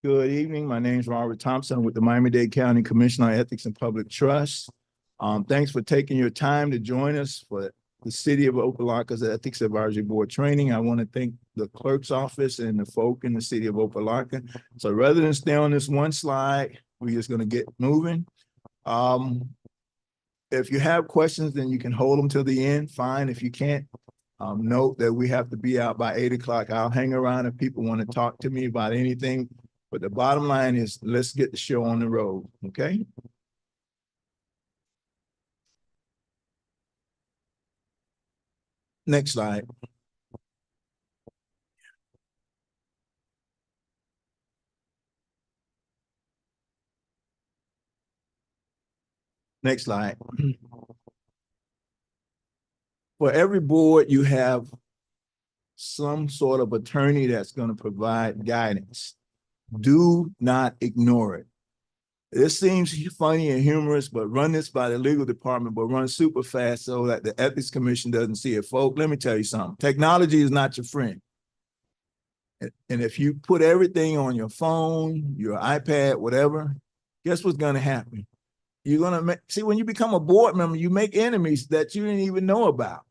Good evening. My name is Robert Thompson with the Miami-Dade County Commission on Ethics and Public Trust. Thanks for taking your time to join us for the City of Opa-locka's Ethics Advisory Board training. I want to thank the clerk's office and the folk in the City of Opa-locka. So rather than stay on this one slide, we're just going to get moving. If you have questions, then you can hold them till the end. Fine. If you can't, note that we have to be out by 8 o'clock. I'll hang around if people want to talk to me about anything. But the bottom line is, let's get the show on the road, okay? Next slide. Next slide. For every board, you have some sort of attorney that's going to provide guidance. Do not ignore it. This seems funny and humorous, but run this by the legal department, but run super fast so that the Ethics Commission doesn't see it. Folks, let me tell you something. Technology is not your friend. And if you put everything on your phone, your iPad, whatever, guess what's going to happen? You're going to see, when you become a board member, you make enemies that you didn't even know about.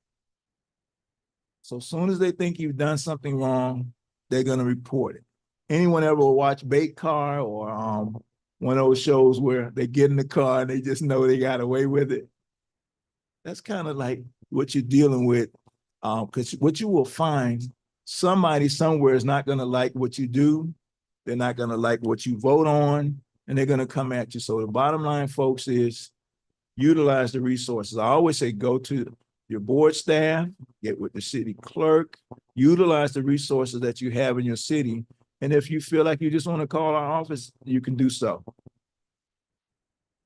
So as soon as they think you've done something wrong, they're going to report it. Anyone ever watch Bait Car or one of those shows where they get in the car and they just know they got away with it? That's kind of like what you're dealing with, because what you will find, somebody somewhere is not going to like what you do. They're not going to like what you vote on, and they're going to come at you. So the bottom line, folks, is utilize the resources. I always say go to your board staff, get with the city clerk, utilize the resources that you have in your city. And if you feel like you just want to call our office, you can do so.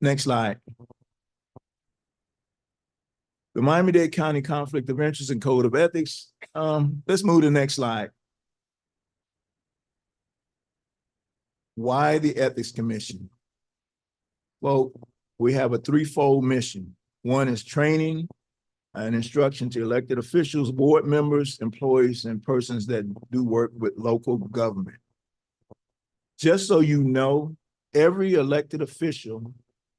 Next slide. The Miami-Dade County Conflict of Interest and Code of Ethics. Let's move to the next slide. Why the Ethics Commission? Well, we have a threefold mission. One is training and instruction to elected officials, board members, employees, and persons that do work with local government. Just so you know, every elected official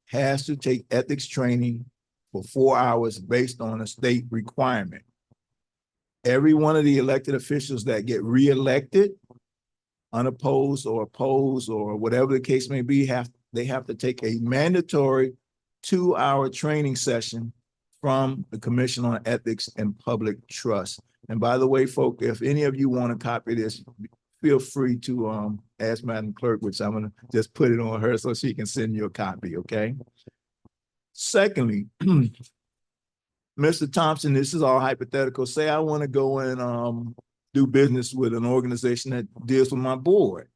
has to take ethics training for 4 hours based on a state requirement. Every one of the elected officials that get reelected, unopposed or opposed or whatever the case may be, they have to take a mandatory 2-hour training session from the Commission on Ethics and Public Trust. And by the way, folks, if any of you want to copy this, feel free to ask Madam Clerk, which I'm going to just put it on her so she can send you a copy, okay? Secondly, Mr. Thompson, this is all hypothetical. Say I want to go and do business with an organization that deals with my board.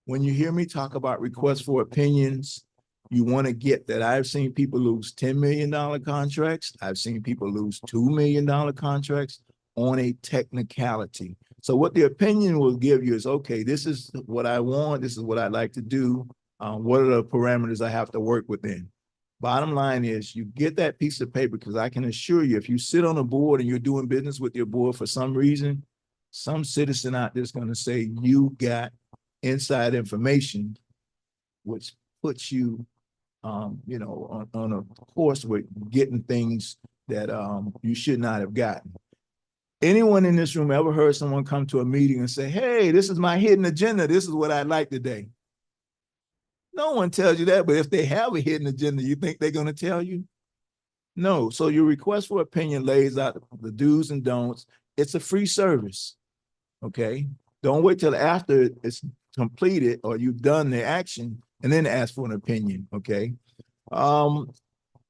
When you hear me talk about requests for opinions, you want to get that I've seen people lose $10 million contracts. I've seen people lose $2 million contracts on a technicality. So what the opinion will give you is, okay, this is what I want. This is what I'd like to do. What are the parameters I have to work within? Bottom line is you get that piece of paper, because I can assure you, if you sit on a board and you're doing business with your board for some reason, some citizen out there is going to say you got inside information, which puts you on a course with getting things that you should not have gotten. Anyone in this room ever heard someone come to a meeting and say, hey, this is my hidden agenda. This is what I'd like today. No one tells you that, but if they have a hidden agenda, you think they're going to tell you? No. So your request for opinion lays out the do's and don'ts. It's a free service, okay? Don't wait till after it's completed or you've done the action and then ask for an opinion, okay?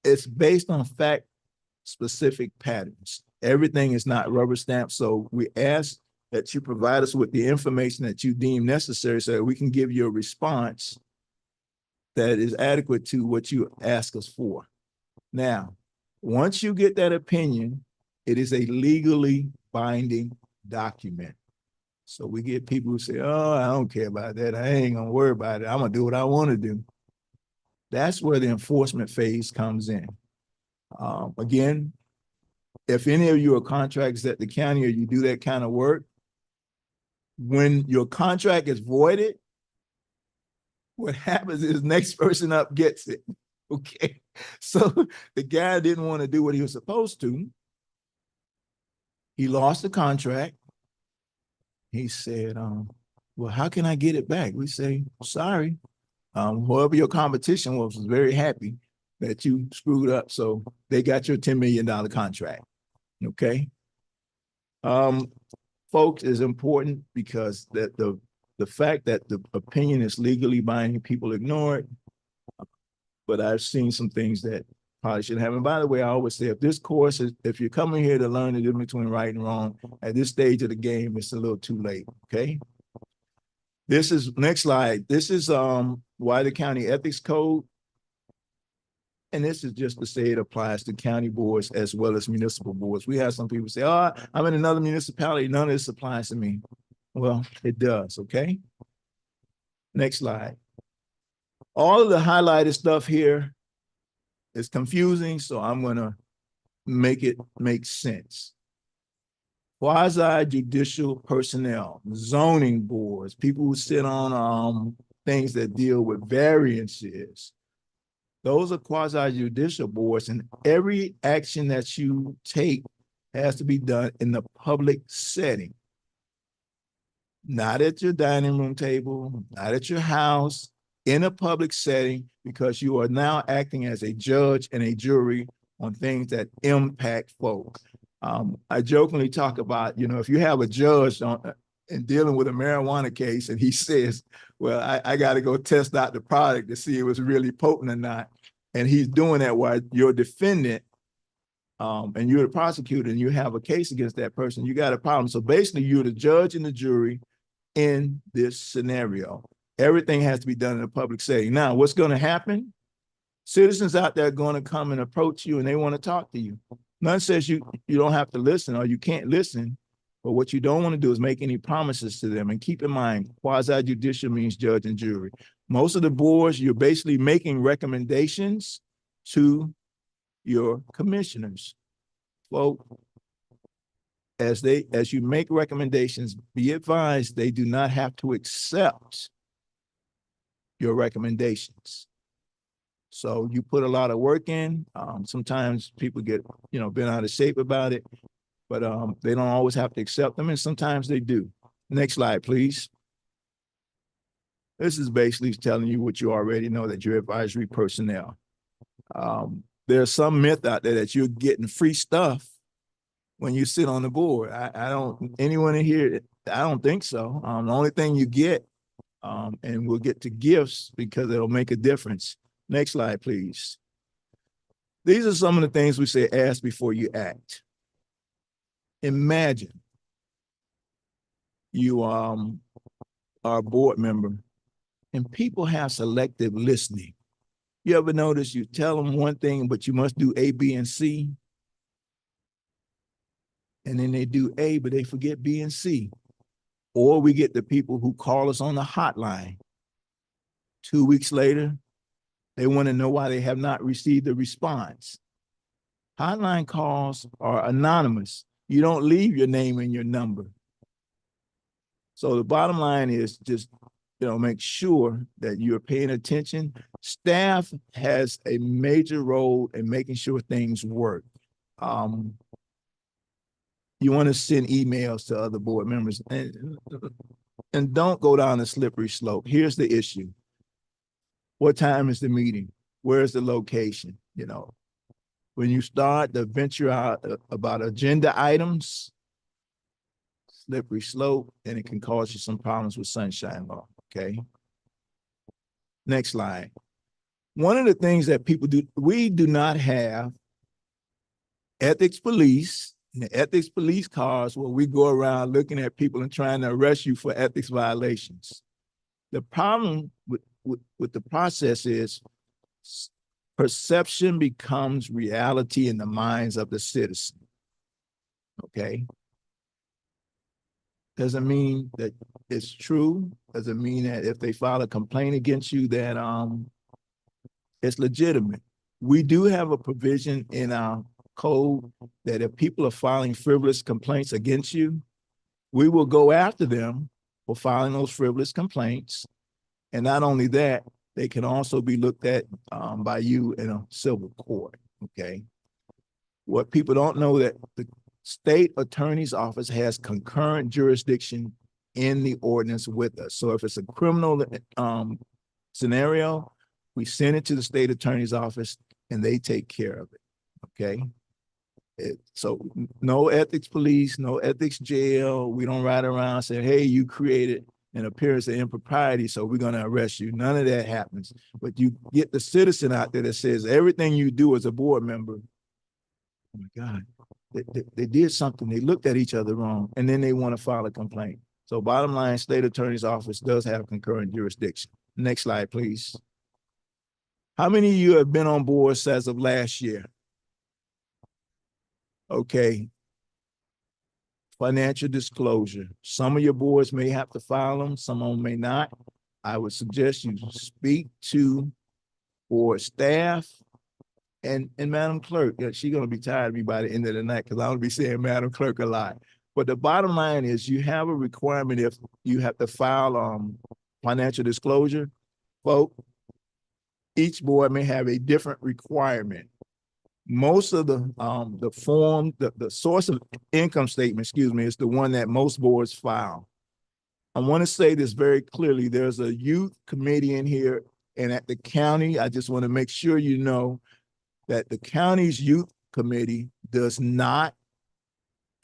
It's based on fact-specific patterns. Everything is not rubber stamped, so we ask that you provide us with the information that you deem necessary so that we can give you a response that is adequate to what you ask us for. Now, once you get that opinion, it is a legally binding document. So we get people who say, oh, I don't care about that. I ain't gonna worry about it. I'm gonna do what I want to do. That's where the enforcement phase comes in. Again, if any of you are contractors at the county or you do that kind of work, When your contract is voided, what happens is next person up gets it. Okay. So the guy didn't want to do what he was supposed to. He lost the contract. He said, well, how can I get it back? We say, sorry. Whoever your competition was very happy that you screwed up. So they got your $10 million contract. Okay. Folks, is important because the fact that the opinion is legally binding, people ignore it. But I've seen some things that probably shouldn't happen. By the way, I always say, if this course is, if you're coming here to learn the difference between right and wrong, at this stage of the game, it's a little too late. Okay. This is next slide. This is why the county ethics code. And this is just to say it applies to county boards as well as municipal boards. We have some people say, oh, I'm in another municipality. None of this applies to me. Well, it does. Okay. Next slide. All of the highlighted stuff here is confusing, so I'm going to make it make sense. Quasi-judicial personnel, zoning boards, people who sit on things that deal with variances. Those are quasi-judicial boards, and every action that you take has to be done in the public setting. Not at your dining room table, not at your house, in a public setting, because you are now acting as a judge and a jury on things that impact folks. I jokingly talk about, if you have a judge in dealing with a marijuana case and he says, well, I got to go test out the product to see if it was really potent or not. And he's doing that while you're defendant and you're the prosecutor and you have a case against that person, you got a problem. So basically you're the judge and the jury in this scenario. Everything has to be done in a public setting. Now, what's going to happen? Citizens out there are going to come and approach you and they want to talk to you. None says you don't have to listen or you can't listen, but what you don't want to do is make any promises to them. And keep in mind, quasi-judicial means judge and jury. Most of the boards, you're basically making recommendations to your commissioners. Well, as you make recommendations, be advised they do not have to accept your recommendations. So you put a lot of work in. Sometimes people get, bent out of shape about it, but they don't always have to accept them, and sometimes they do. Next slide, please. This is basically telling you what you already know, that you're advisory personnel. There's some myth out there that you're getting free stuff when you sit on the board. I don't, anyone in here, I don't think so. The only thing you get, and we'll get to gifts because it'll make a difference. Next slide, please. These are some of the things we say, ask before you act. Imagine you are a board member and people have selective listening. You ever notice you tell them one thing, but you must do A, B, and C? And then they do A, but they forget B and C. Or we get the people who call us on the hotline. 2 weeks later, they want to know why they have not received a response. Hotline calls are anonymous. You don't leave your name and your number. So the bottom line is just, make sure that you're paying attention. Staff has a major role in making sure things work. You want to send emails to other board members and don't go down a slippery slope. Here's the issue. What time is the meeting? Where's the location? When you start to venture out about agenda items, slippery slope, and it can cause you some problems with sunshine law, okay? Next slide. One of the things that people do, we do not have ethics police and the ethics police cars where we go around looking at people and trying to arrest you for ethics violations. The problem with the process is perception becomes reality in the minds of the citizen, okay? Doesn't mean that it's true. Doesn't mean that if they file a complaint against you that it's legitimate. We do have a provision in our code that if people are filing frivolous complaints against you, we will go after them for filing those frivolous complaints. And not only that, they can also be looked at by you in a civil court, okay? What people don't know that the state attorney's office has concurrent jurisdiction in the ordinance with us. So if it's a criminal scenario, we send it to the state attorney's office and they take care of it, okay? So no ethics police, no ethics jail. We don't ride around saying, hey, you created an appearance of impropriety, so we're going to arrest you. None of that happens. But you get the citizen out there that says everything you do as a board member, oh my God, they did something. They looked at each other wrong, and then they want to file a complaint. So bottom line, state attorney's office does have concurrent jurisdiction. Next slide, please. How many of you have been on boards as of last year? Okay. Financial disclosure. Some of your boards may have to file them, some of them may not. I would suggest you speak to board staff and Madam Clerk. She's going to be tired of me by the end of the night because I'll be saying Madam Clerk a lot. But the bottom line is you have a requirement if you have to file financial disclosure. Folks, each board may have a different requirement. Most of the form, the source of income statement, excuse me, is the one that most boards file. I want to say this very clearly. There's a youth committee in here, and at the county, I just want to make sure you know that the county's youth committee does not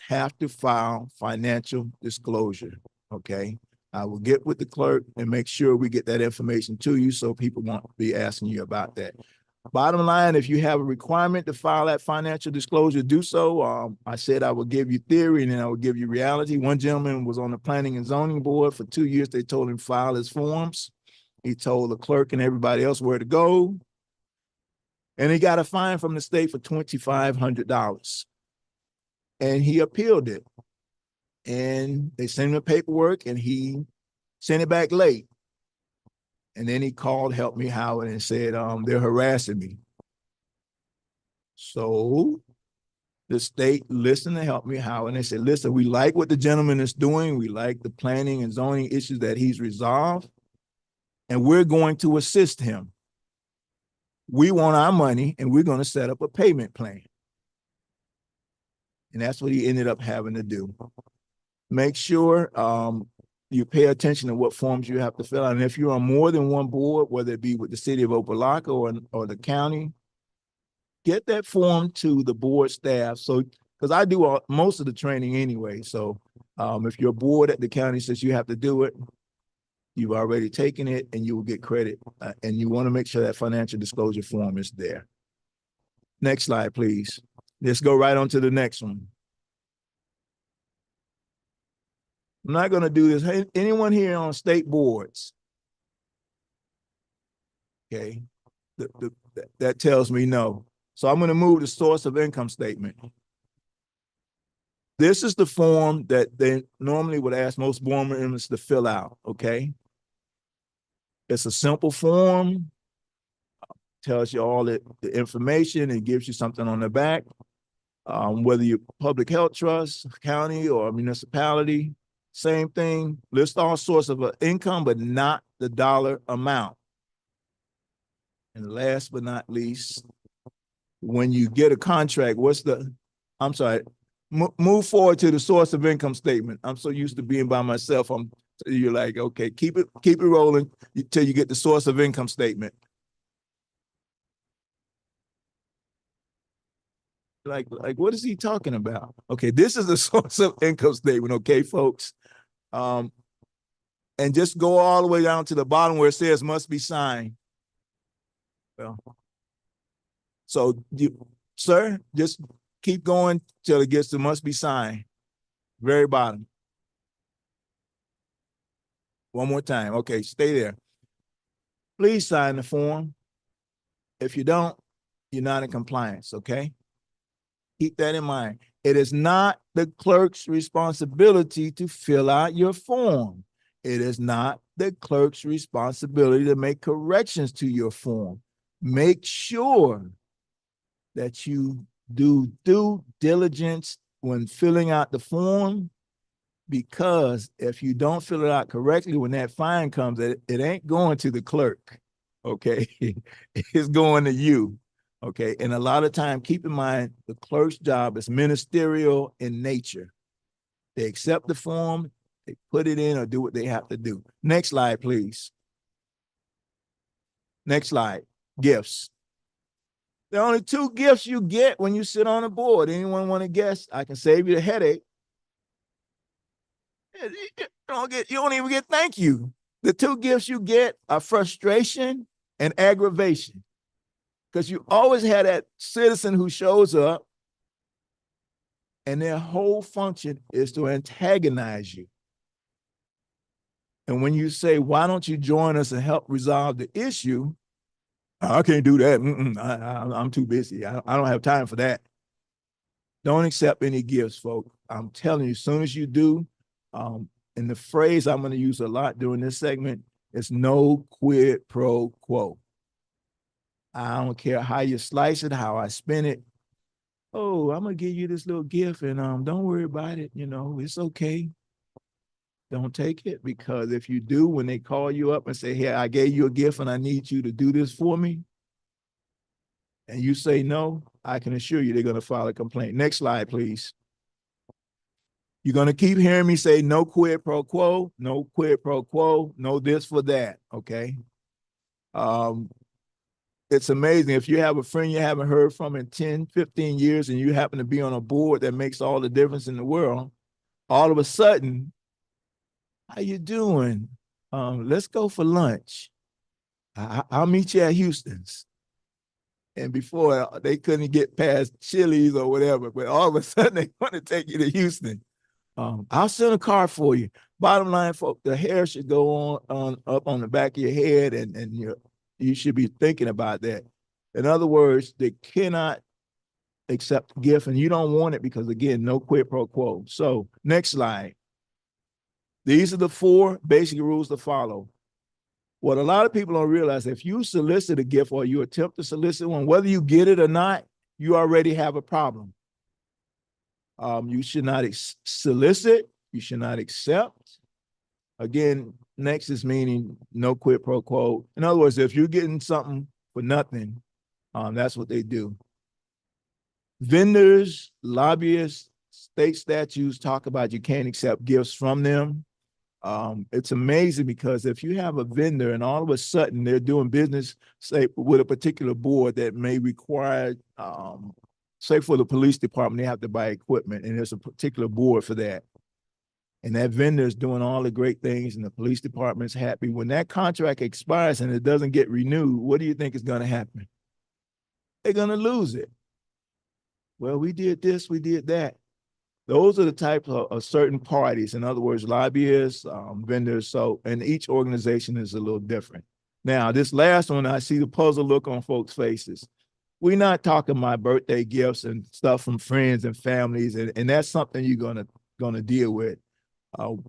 have to file financial disclosure, okay? I will get with the clerk and make sure we get that information to you so people won't be asking you about that. Bottom line, if you have a requirement to file that financial disclosure, do so. I said I would give you theory and then I would give you reality. One gentleman was on the planning and zoning board for 2 years. They told him file his forms. He told the clerk and everybody else where to go. And he got a fine from the state for $2,500. And he appealed it. And they sent him the paperwork and he sent it back late. And then he called Help Me Howard and said, they're harassing me. So the state listened to Help Me Howard and they said, listen, we like what the gentleman is doing. We like the planning and zoning issues that he's resolved. And we're going to assist him. We want our money and we're going to set up a payment plan. And that's what he ended up having to do. Make sure you pay attention to what forms you have to fill out. And if you're on more than one board, whether it be with the city of Opa-locka or the county, get that form to the board staff. So, because I do most of the training anyway. So if your board at the county says you have to do it, you've already taken it and you will get credit. And you want to make sure that financial disclosure form is there. Next slide, please. Let's go right on to the next one. I'm not going to do this. Hey, anyone here on state boards? Okay, that tells me no. So I'm going to move the source of income statement. This is the form that they normally would ask most board members to fill out, okay? It's a simple form, tells you all the information, it gives you something on the back, whether you're public health trust, county, or municipality. Same thing, list all sources of income, but not the dollar amount. And last but not least, when you get a contract, move forward to the source of income statement. I'm so used to being by myself. You're like, okay, keep it rolling until you get the source of income statement. Like, what is he talking about? Okay, this is the source of income statement, okay, folks? And just go all the way down to the bottom where it says must be signed. Well, so sir, just keep going till it gets to must be signed. Very bottom. One more time. Okay, stay there. Please sign the form. If you don't, you're not in compliance, okay? Keep that in mind. It is not the clerk's responsibility to fill out your form. It is not the clerk's responsibility to make corrections to your form. Make sure that you do due diligence when filling out the form because if you don't fill it out correctly, when that fine comes, it ain't going to the clerk. Okay. It's going to you. Okay. And a lot of time, keep in mind, the clerk's job is ministerial in nature. They accept the form, they put it in or do what they have to do. Next slide, please. Next slide. Gifts. There are only two gifts you get when you sit on a board. Anyone want to guess? I can save you the headache. You don't even get thank you. The two gifts you get are frustration and aggravation. Because you always have that citizen who shows up and their whole function is to antagonize you. And when you say, why don't you join us and help resolve the issue? I can't do that. I'm too busy. I don't have time for that. Don't accept any gifts, folks. I'm telling you, as soon as you do, and the phrase I'm going to use a lot during this segment is no quid pro quo. I don't care how you slice it, how I spin it. Oh, I'm going to give you this little gift and don't worry about it. You know, it's okay. Don't take it, because if you do, when they call you up and say, hey, I gave you a gift and I need you to do this for me, and you say no, I can assure you they're going to file a complaint. Next slide, please. You're going to keep hearing me say no quid pro quo, no quid pro quo, no this for that, okay? It's amazing. If you have a friend you haven't heard from in 10, 15 years and you happen to be on a board that makes all the difference in the world, all of a sudden, how you doing? Let's go for lunch. I'll meet you at Houston's. And before, they couldn't get past Chili's or whatever, but all of a sudden they want to take you to Houston. I'll send a car for you. Bottom line, folks, the hair should go on up on the back of your head, and you should be thinking about that. In other words, they cannot accept gift, and you don't want it because, again, no quid pro quo. So next slide. These are the 4 basic rules to follow. What a lot of people don't realize, if you solicit a gift or you attempt to solicit one, whether you get it or not, you already have a problem. You should not solicit. You should not accept. Again, next is meaning no quid pro quo. In other words, if you're getting something for nothing, that's what they do. Vendors, lobbyists, state statutes talk about you can't accept gifts from them. It's amazing because if you have a vendor and all of a sudden they're doing business, say, with a particular board that may require, say for the police department, they have to buy equipment and there's a particular board for that. And that vendor is doing all the great things and the police department's happy. When that contract expires and it doesn't get renewed, what do you think is going to happen? They're going to lose it. Well, we did this, we did that. Those are the types of certain parties. In other words, lobbyists, vendors. So, and each organization is a little different. Now, this last one, I see the puzzle look on folks' faces. We're not talking about birthday gifts and stuff from friends and families, and that's something you're gonna deal with.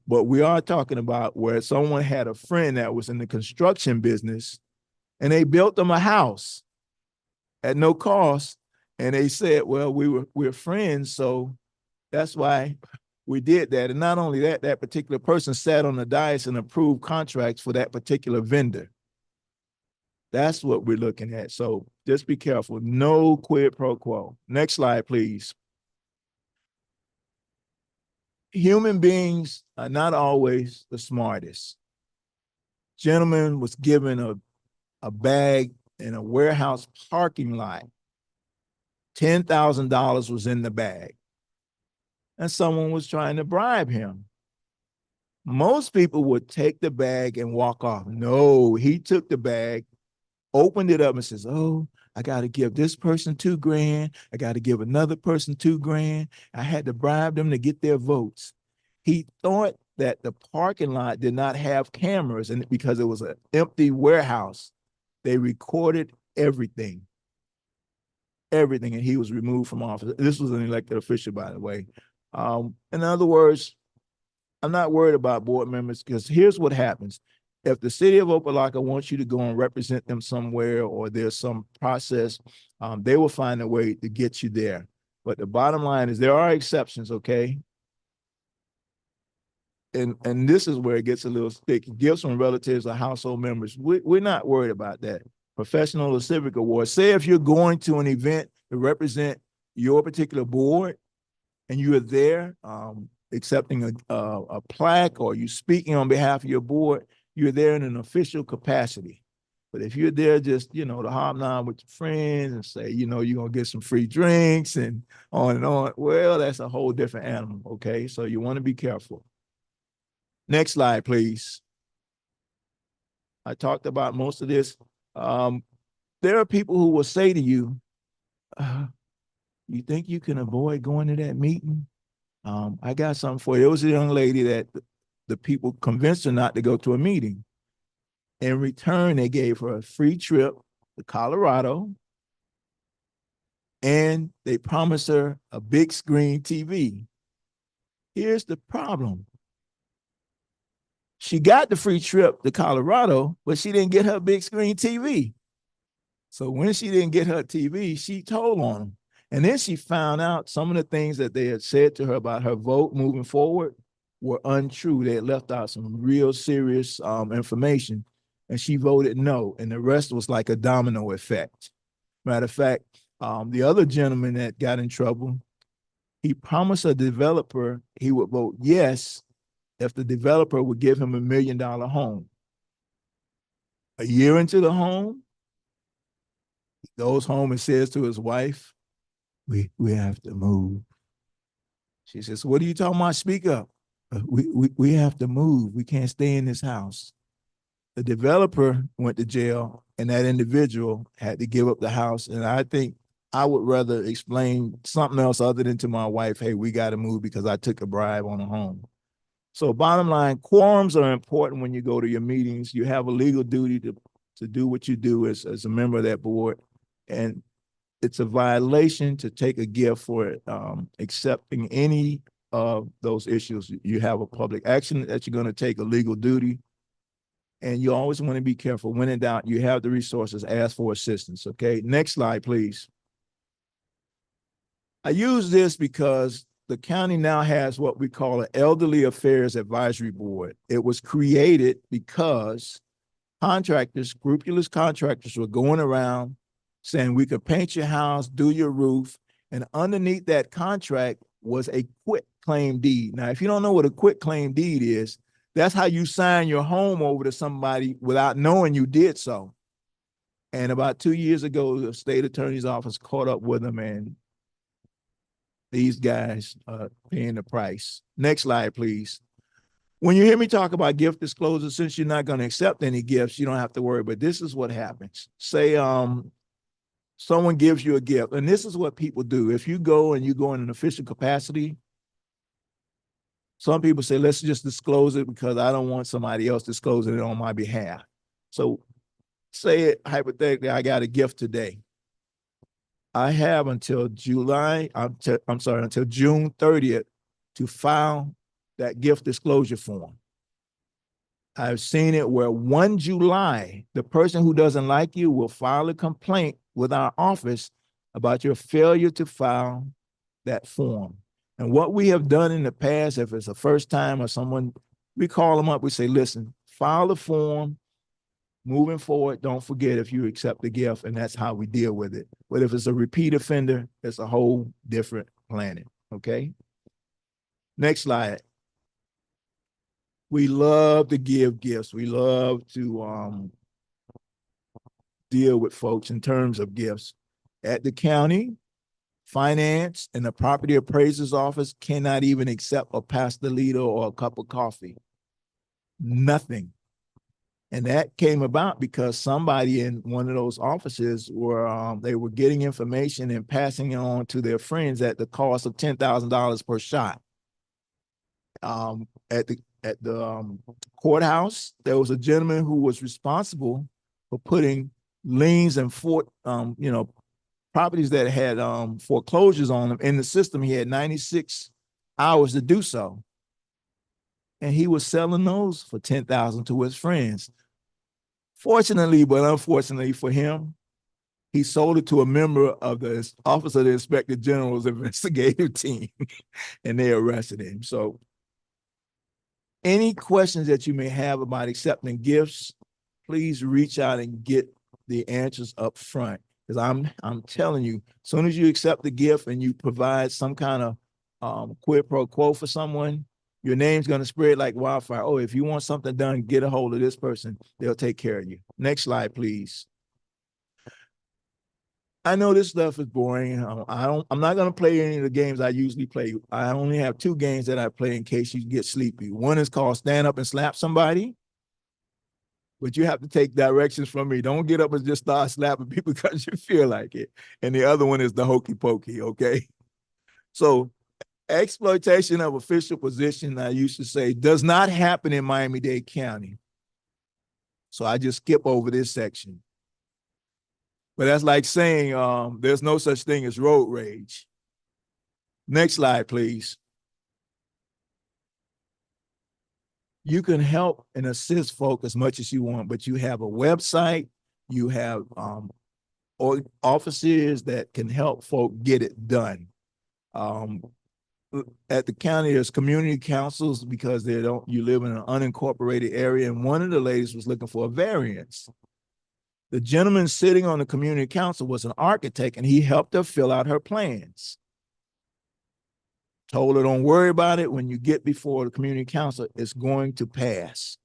But we are talking about where someone had a friend that was in the construction business, and they built them a house at no cost, and they said, "Well, we're friends, so." That's why we did that. And not only that, that particular person sat on the dais and approved contracts for that particular vendor. That's what we're looking at. So just be careful. No quid pro quo. Next slide, please. Human beings are not always the smartest. Gentleman was given a bag in a warehouse parking lot. $10,000 was in the bag. And someone was trying to bribe him. Most people would take the bag and walk off. No, he took the bag, opened it up and says, oh, I got to give this person $2,000. I got to give another person $2,000. I had to bribe them to get their votes. He thought that the parking lot did not have cameras, and because it was an empty warehouse, they recorded everything. Everything, and he was removed from office. This was an elected official, by the way. In other words, I'm not worried about board members because here's what happens. If the city of Opa-locka wants you to go and represent them somewhere or there's some process, they will find a way to get you there. But the bottom line is there are exceptions, okay? and this is where it gets a little sticky. Gifts from relatives or household members. We're not worried about that. Professional or civic awards. Say if you're going to an event to represent your particular board and you are there accepting a plaque or you speaking on behalf of your board, you're there in an official capacity. But if you're there just, to hobnob with your friends and say, you're going to get some free drinks and on, well, that's a whole different animal, okay? So you want to be careful. Next slide, please. I talked about most of this. There are people who will say to you, you think you can avoid going to that meeting? I got something for you. It was a young lady that the people convinced her not to go to a meeting. In return, they gave her a free trip to Colorado, and they promised her a big screen TV. Here's the problem. She got the free trip to Colorado, but she didn't get her big screen TV. So when she didn't get her TV, she told on them. And then she found out some of the things that they had said to her about her vote moving forward were untrue. They had left out some real serious information, and she voted no. And the rest was like a domino effect. Matter of fact, the other gentleman that got in trouble, he promised a developer he would vote yes if the developer would give him $1 million home. A year into the home, he goes home and says to his wife, we have to move. She says, what are you talking about? Speak up. We have to move. We can't stay in this house. The developer went to jail, and that individual had to give up the house. And I think I would rather explain something else other than to my wife, hey, we got to move because I took a bribe on a home. So bottom line, quorums are important when you go to your meetings. You have a legal duty to do what you do as a member of that board. And it's a violation to take a gift for accepting any of those issues. You have a public action that you're going to take, a legal duty. And you always want to be careful. When in doubt, you have the resources, ask for assistance, okay? Next slide, please. I use this because the county now has what we call an Elderly Affairs Advisory Board. It was created because contractors, scrupulous contractors, were going around saying we could paint your house, do your roof, and underneath that contract was a quit claim deed. Now, if you don't know what a quit claim deed is, that's how you sign your home over to somebody without knowing you did so. And about 2 years ago, the state attorney's office caught up with them, and these guys are paying the price. Next slide, please. When you hear me talk about gift disclosure, since you're not going to accept any gifts, you don't have to worry. But this is what happens. Say someone gives you a gift, and this is what people do. If you go and you go in an official capacity, some people say, let's just disclose it because I don't want somebody else disclosing it on my behalf. So say it hypothetically, I got a gift today. I have until June 30th to file that gift disclosure form. I've seen it where 1 July, the person who doesn't like you will file a complaint with our office about your failure to file that form. And what we have done in the past, if it's a first time or someone, we call them up, we say, listen, file the form. Moving forward, don't forget if you accept the gift, and that's how we deal with it. But if it's a repeat offender, it's a whole different planet, okay? Next slide. We love to give gifts. We love to deal with folks in terms of gifts. At the county, finance and the property appraiser's office cannot even accept a pastelito or a cup of coffee. Nothing. And that came about because somebody in one of those offices they were getting information and passing it on to their friends at the cost of $10,000 per shot. At the courthouse, there was a gentleman who was responsible for putting liens and properties that had foreclosures on them in the system. He had 96 hours to do so. And he was selling those for $10,000 to his friends. Fortunately, but unfortunately for him, he sold it to a member of the Office of the Inspector General's investigative team, and they arrested him. So Any questions that you may have about accepting gifts, please reach out and get the answers up front. Because I'm telling you, as soon as you accept the gift and you provide some kind of quid pro quo for someone, your name's going to spread like wildfire. Oh, if you want something done, get a hold of this person. They'll take care of you. Next slide, please. I know this stuff is boring. I'm not going to play any of the games I usually play. I only have 2 games that I play in case you get sleepy. One is called Stand Up and Slap Somebody, but you have to take directions from me. Don't get up and just start slapping people because you feel like it. And the other one is the hokey pokey, okay? So exploitation of official position, I used to say, does not happen in Miami-Dade County. So I just skip over this section. But that's like saying there's no such thing as road rage. Next slide, please. You can help and assist folk as much as you want, but you have a website, you have offices that can help folk get it done. At the county, there's community councils because you live in an unincorporated area, and one of the ladies was looking for a variance. The gentleman sitting on the community council was an architect, and he helped her fill out her plans. Told her, don't worry about it. When you get before the community council, it's going to pass.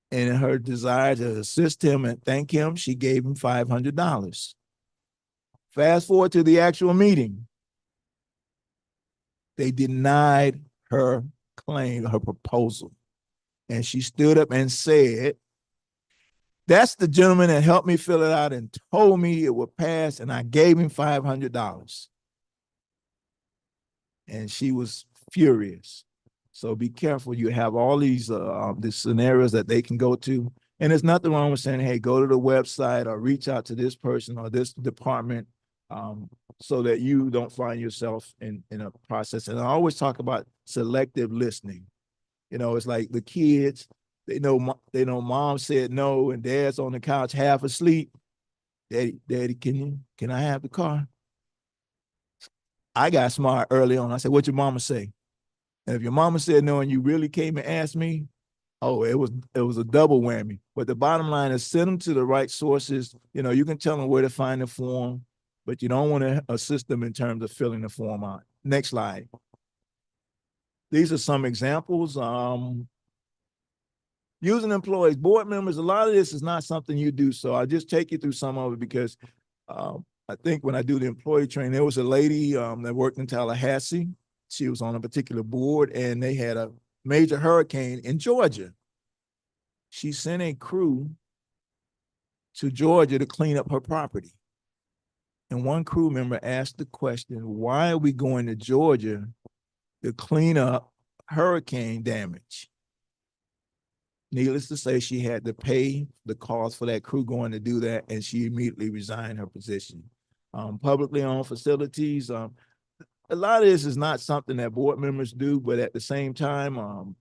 And in her desire to assist him and thank him, she gave him $500. Fast forward to the actual meeting. They denied her claim, her proposal. And she stood up and said, that's the gentleman that helped me fill it out and told me it would pass, and I gave him $500. And she was furious. So be careful. You have all these scenarios that they can go to. And there's nothing wrong with saying, hey, go to the website or reach out to this person or this department so that you don't find yourself in a process. And I always talk about selective listening. You know, it's like the kids, they know mom said no and dad's on the couch half asleep. Daddy, can I have the car? I got smart early on. I said, what your mama say? And if your mama said no and you really came and asked me, oh, it was a double whammy. But the bottom line is send them to the right sources. You know, you can tell them where to find the form, but you don't want to assist them in terms of filling the form out. Next slide. These are some examples. Using employees, board members, a lot of this is not something you do. So I'll just take you through some of it because I think when I do the employee training, there was a lady that worked in Tallahassee. She was on a particular board and they had a major hurricane in Georgia. She sent a crew to Georgia to clean up her property. And one crew member asked the question, why are we going to Georgia to clean up hurricane damage? Needless to say, she had to pay the cost for that crew going to do that, and she immediately resigned her position. Publicly owned facilities, a lot of this is not something that board members do, but at the same time,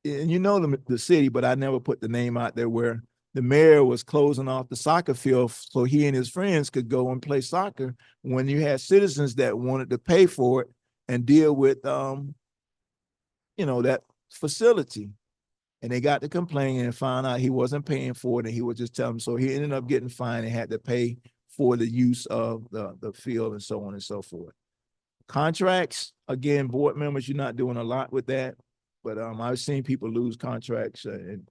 and you know the city, but I never put the name out there, where the mayor was closing off the soccer field so he and his friends could go and play soccer when you had citizens that wanted to pay for it and deal with, that facility. And they got to complaining and found out he wasn't paying for it and he would just tell them. So he ended up getting fined and had to pay for the use of the field and so on and so forth. Contracts, again, board members, you're not doing a lot with that. But I've seen people lose contracts and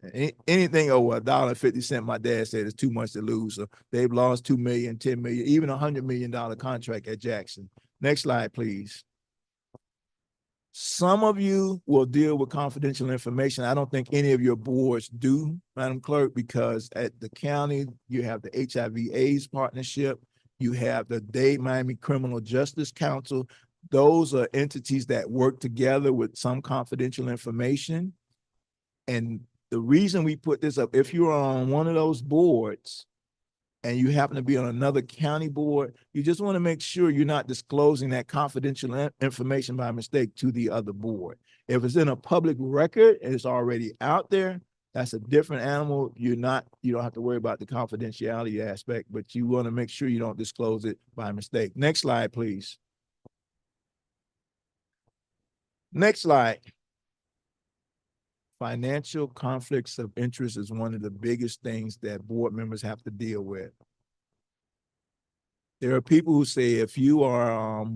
anything over $1.50, my dad said, is too much to lose. So they've lost $2 million, $10 million, even $100 million contract at Jackson. Next slide, please. Some of you will deal with confidential information. I don't think any of your boards do, Madam Clerk, because at the county, you have the HIV/AIDS partnership, you have the Dade Miami Criminal Justice Council. Those are entities that work together with some confidential information. And the reason we put this up, if you're on one of those boards and you happen to be on another county board, you just want to make sure you're not disclosing that confidential information by mistake to the other board. If it's in a public record and it's already out there, that's a different animal. You don't have to worry about the confidentiality aspect, but you want to make sure you don't disclose it by mistake. Next slide, please. Next slide. Financial conflicts of interest is one of the biggest things that board members have to deal with. There are people who say if you are,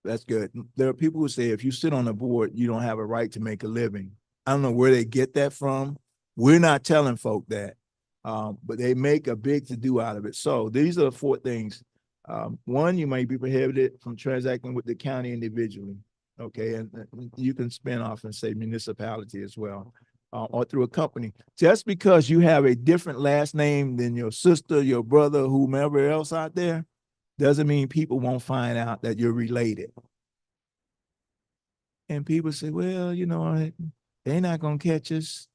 that's good. There are people who say if you sit on a board, you don't have a right to make a living. I don't know where they get that from. We're not telling folk that, but they make a big to-do out of it. So these are the 4 things. One, you may be prohibited from transacting with the county individually. Okay, and you can spin off and say municipality as well, or through a company. Just because you have a different last name than your sister, your brother, whomever else out there, doesn't mean people won't find out that you're related. And people say, well, you know, they're not going to catch us.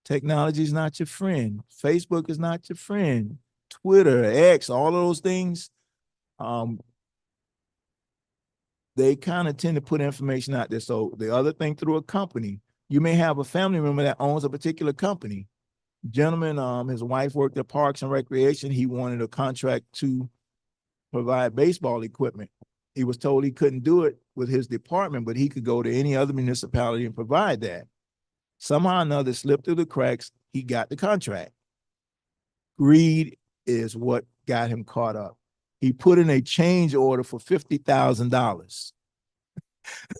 Technology is not your friend. Facebook is not your friend. Twitter, X, all of those things, they kind of tend to put information out there. So the other thing, through a company, you may have a family member that owns a particular company. Gentleman, his wife worked at Parks and Recreation. He wanted a contract to provide baseball equipment. He was told he couldn't do it with his department, but he could go to any other municipality and provide that. Somehow or another, slipped through the cracks. He got the contract. Greed is what got him caught up. He put in a change order for $50,000.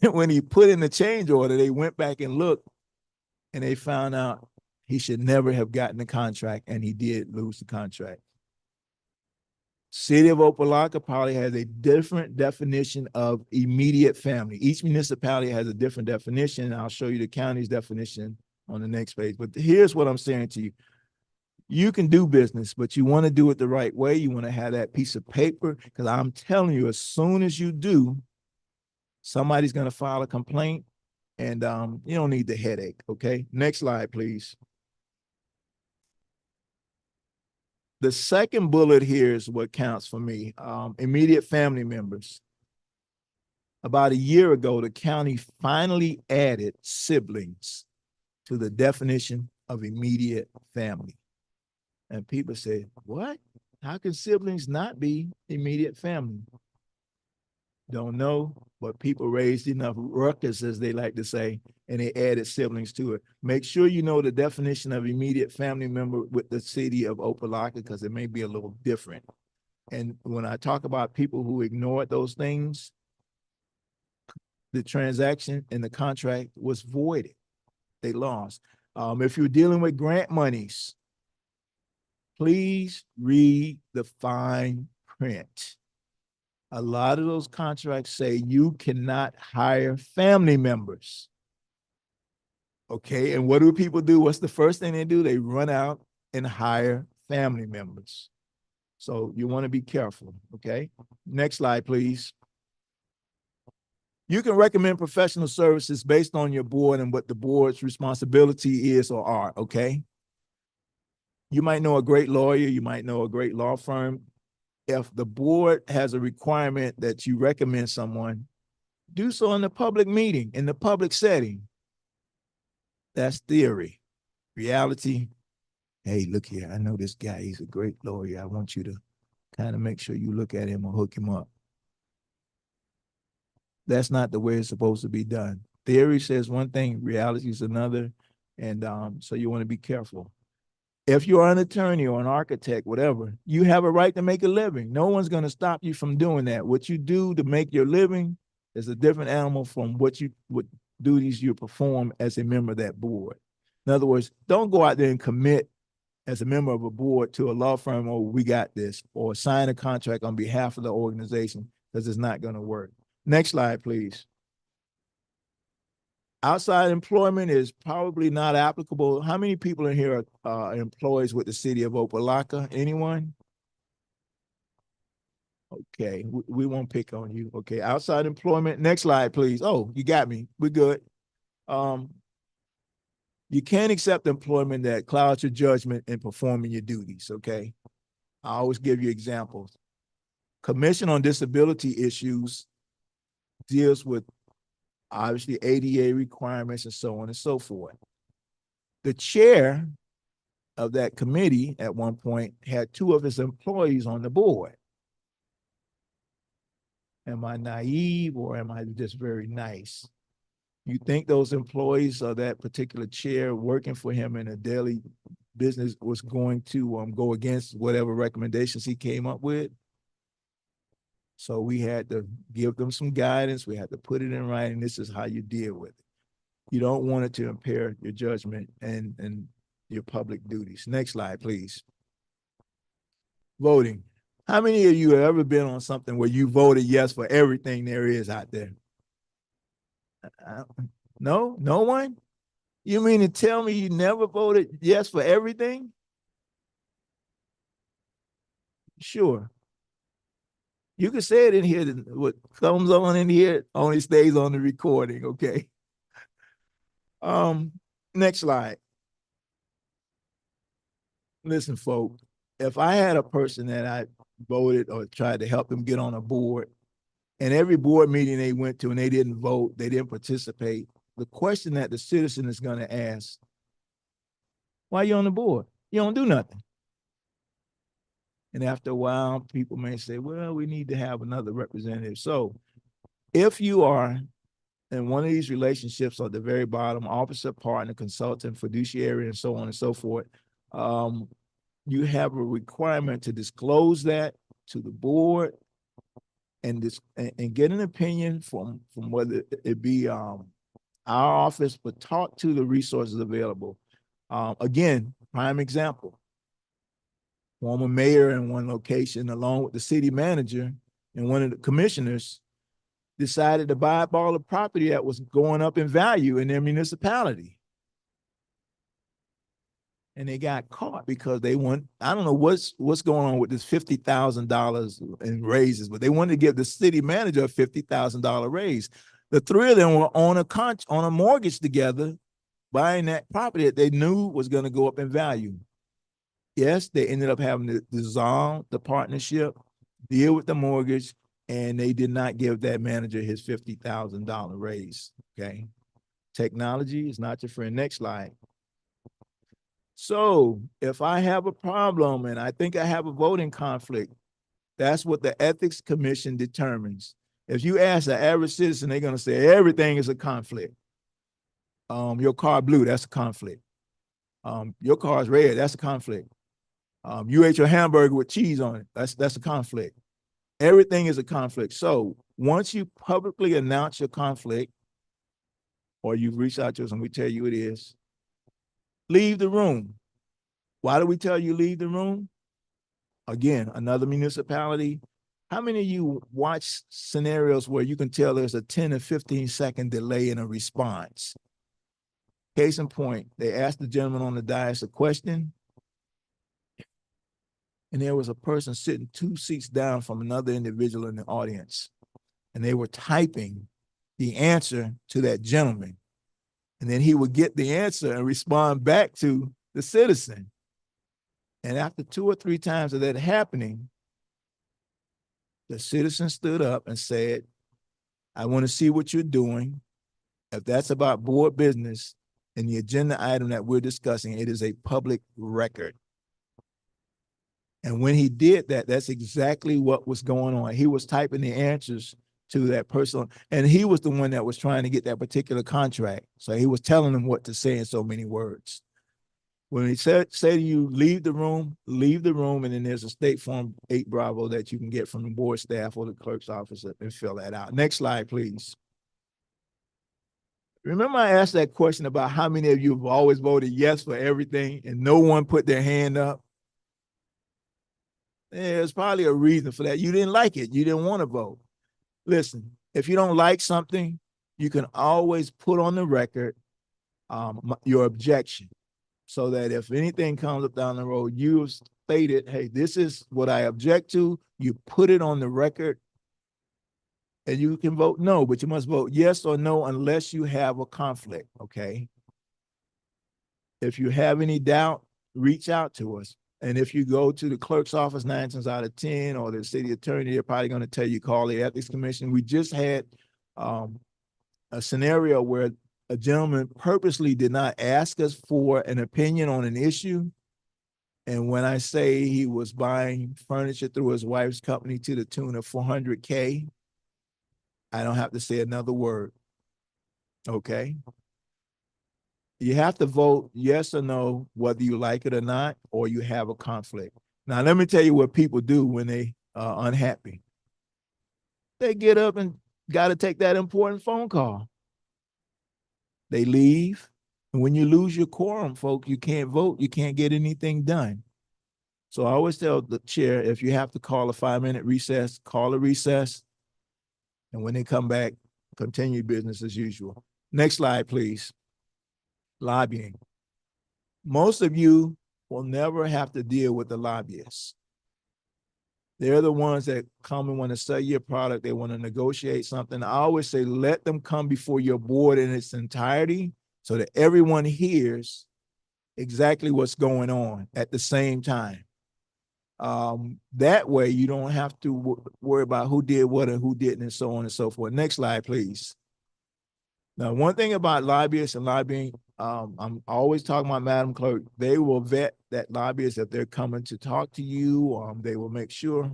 When he put in the change order, they went back and looked, and they found out he should never have gotten the contract, and he did lose the contract. City of Opa-locka probably has a different definition of immediate family. Each municipality has a different definition. I'll show you the county's definition on the next page. But here's what I'm saying to you. You can do business, but you want to do it the right way. You want to have that piece of paper, because I'm telling you, as soon as you do, somebody's going to file a complaint, and you don't need the headache, okay? Next slide, please. The second bullet here is what counts for me. Immediate family members. About a year ago, the county finally added siblings to the definition of immediate family. And people say, what? How can siblings not be immediate family? Don't know, but people raised enough ruckus, as they like to say, and they added siblings to it. Make sure you know the definition of immediate family member with the city of Opa-locka, because it may be a little different. And when I talk about people who ignored those things, the transaction and the contract was voided. They lost. If you're dealing with grant monies, please read the fine print. A lot of those contracts say you cannot hire family members. Okay, and what do people do? What's the first thing they do? They run out and hire family members. So you want to be careful, okay? Next slide, please. You can recommend professional services based on your board and what the board's responsibility is or are, okay? You might know a great lawyer, you might know a great law firm. If the board has a requirement that you recommend someone, do so in the public meeting, in the public setting. That's theory. Reality, hey, look here, I know this guy, he's a great lawyer. I want you to kind of make sure you look at him or hook him up. That's not the way it's supposed to be done. Theory says one thing, reality is another, and so you want to be careful. If you're an attorney or an architect, whatever, you have a right to make a living. No one's going to stop you from doing that. What you do to make your living is a different animal from what duties you perform as a member of that board. In other words, don't go out there and commit as a member of a board to a law firm, oh, we got this, or sign a contract on behalf of the organization, because it's not going to work. Next slide, please. Outside employment is probably not applicable. How many people in here are employees with the city of Opa-locka? Anyone? Okay, we won't pick on you. Okay, outside employment. Next slide, please. Oh, you got me. We're good. You can't accept employment that clouds your judgment in performing your duties, okay? I always give you examples. Commission on Disability Issues deals with obviously ADA requirements and so on and so forth. The chair of that committee at one point had 2 of his employees on the board. Am I naive or am I just very nice? You think those employees of that particular chair working for him in a daily business was going to go against whatever recommendations he came up with? So we had to give them some guidance. We had to put it in writing. This is how you deal with it. You don't want it to impair your judgment and your public duties. Next slide, please. Voting. How many of you have ever been on something where you voted yes for everything there is out there? No, no one? You mean to tell me you never voted yes for everything? Sure. You can say it in here. What comes on in here only stays on the recording, okay? Next slide. Listen, folks, if I had a person that I voted or tried to help them get on a board, and every board meeting they went to and they didn't vote, they didn't participate, the question that the citizen is going to ask, why are you on the board? You don't do nothing. And after a while, people may say, well, we need to have another representative. So if you are in one of these relationships at the very bottom, officer, partner, consultant, fiduciary, and so on and so forth, you have a requirement to disclose that to the board and get an opinion from whether it be our office, but talk to the resources available. Again, prime example. Former mayor in one location, along with the city manager and one of the commissioners, decided to buy up all the property that was going up in value in their municipality. And they got caught because they want, I don't know what's going on with this $50,000 in raises, but they wanted to give the city manager a $50,000 raise. The three of them were on a mortgage together, buying that property that they knew was going to go up in value. Yes, they ended up having to dissolve the partnership, deal with the mortgage, and they did not give that manager his $50,000 raise, okay? Technology is not your friend. Next slide. So if I have a problem and I think I have a voting conflict, that's what the Ethics Commission determines. If you ask the average citizen, they're going to say everything is a conflict. Your car blue, that's a conflict. Your car is red, that's a conflict. You ate your hamburger with cheese on it, that's a conflict. Everything is a conflict. So once you publicly announce your conflict, or you've reached out to us and we tell you it is, leave the room. Why do we tell you leave the room? Again, another municipality. How many of you watch scenarios where you can tell there's a 10 or 15-second delay in a response? Case in point, they asked the gentleman on the dais a question, and there was a person sitting 2 seats down from another individual in the audience, and they were typing the answer to that gentleman. And then he would get the answer and respond back to the citizen. And after 2 or 3 times of that happening, the citizen stood up and said, I want to see what you're doing. If that's about board business and the agenda item that we're discussing, it is a public record. And when he did that, that's exactly what was going on. He was typing the answers to that person, and he was the one that was trying to get that particular contract. So he was telling them what to say in so many words. When he say to you, leave the room, and then there's a State Form 8 Bravo that you can get from the board staff or the clerk's office and fill that out. Next slide, please. Remember I asked that question about how many of you have always voted yes for everything and no one put their hand up? There's probably a reason for that. You didn't like it. You didn't want to vote. Listen, if you don't like something, you can always put on the record your objection, so that if anything comes up down the road, you stated, hey, this is what I object to. You put it on the record, and you can vote no, but you must vote yes or no unless you have a conflict, okay? If you have any doubt, reach out to us. And if you go to the clerk's office 9 times out of 10, or the city attorney, they're probably going to tell you, call the Ethics Commission. We just had a scenario where a gentleman purposely did not ask us for an opinion on an issue. And when I say he was buying furniture through his wife's company to the tune of $400K, I don't have to say another word. Okay. You have to vote yes or no, whether you like it or not, or you have a conflict. Now, let me tell you what people do when they are unhappy. They get up and got to take that important phone call. They leave. And when you lose your quorum, folks, you can't vote. You can't get anything done. So I always tell the chair, if you have to call a 5-minute recess, call a recess. And when they come back, continue business as usual. Next slide, please. Lobbying. Most of you will never have to deal with the lobbyists. They're the ones that come and want to sell your product. They want to negotiate something. I always say, let them come before your board in its entirety so that everyone hears exactly what's going on at the same time. That way, you don't have to worry about who did what and who didn't and so on and so forth. Next slide, please. Now, one thing about lobbyists and lobbying, I'm always talking about Madam Clerk, they will vet that lobbyist if they're coming to talk to you. They will make sure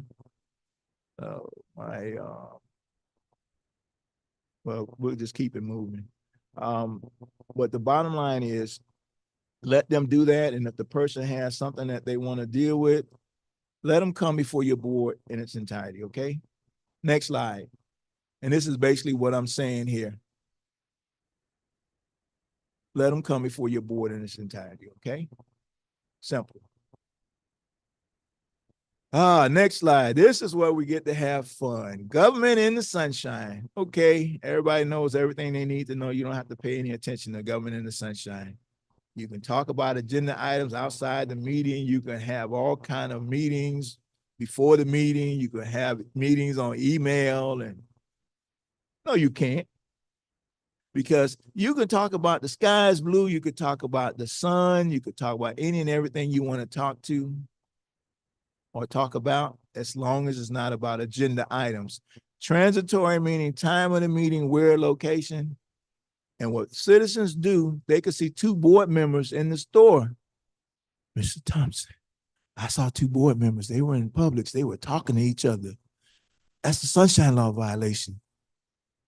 well, we'll just keep it moving. But the bottom line is let them do that. And if the person has something that they want to deal with, let them come before your board in its entirety, okay? Next slide. And this is basically what I'm saying here. Let them come before your board in its entirety, okay? Simple. Next slide. This is where we get to have fun. Government in the sunshine. Okay, everybody knows everything they need to know. You don't have to pay any attention to government in the sunshine. You can talk about agenda items outside the meeting. You can have all kind of meetings before the meeting. You can have meetings on email and no, you can't. Because you can talk about the sky is blue. You could talk about the sun. You could talk about any and everything you want to talk to or talk about, as long as it's not about agenda items. Transitory meaning time of the meeting, where, location. And what citizens do, they could see 2 board members in the store. Mr. Thompson, I saw 2 board members. They were in Publix. They were talking to each other. That's the sunshine law violation.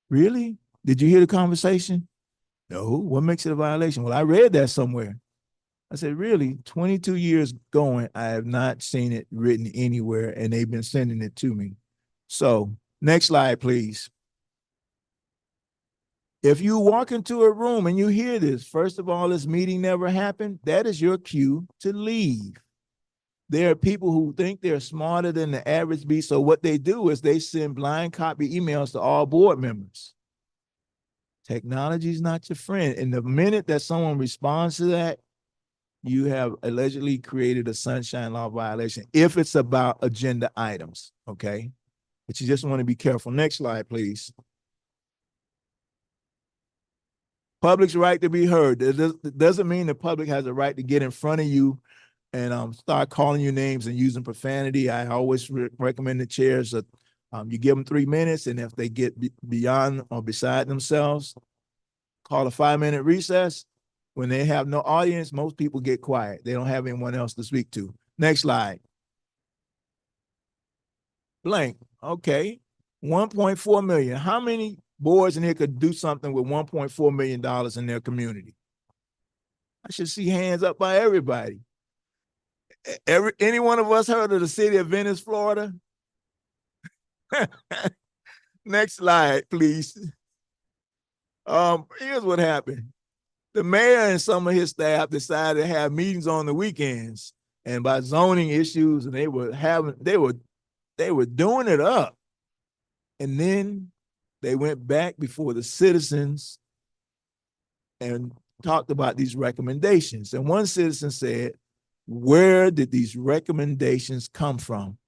Really? Did you hear the conversation? No. What makes it a violation? Well, I read that somewhere. I said, really? 22 years going, I have not seen it written anywhere, and they've been sending it to me. So next slide, please. If you walk into a room and you hear this, first of all, this meeting never happened, that is your cue to leave. There are people who think they're smarter than the average beast. So what they do is they send blind copy emails to all board members. Technology is not your friend. And the minute that someone responds to that, you have allegedly created a sunshine law violation if it's about agenda items, okay? But you just want to be careful. Next slide, please. Public's right to be heard. It doesn't mean the public has a right to get in front of you and start calling you names and using profanity. I always recommend the chairs that you give them 3 minutes, and if they get beyond or beside themselves, call a 5-minute recess. When they have no audience, most people get quiet. They don't have anyone else to speak to. Next slide. Blank. Okay. 1.4 million. How many boards in here could do something with $1.4 million in their community? I should see hands up by everybody. Any one of us heard of the city of Venice, Florida? Next slide, please. Here's what happened. The mayor and some of his staff decided to have meetings on the weekends, and by zoning issues, and they were doing it up. And then they went back before the citizens and talked about these recommendations. And one citizen said, where did these recommendations come from?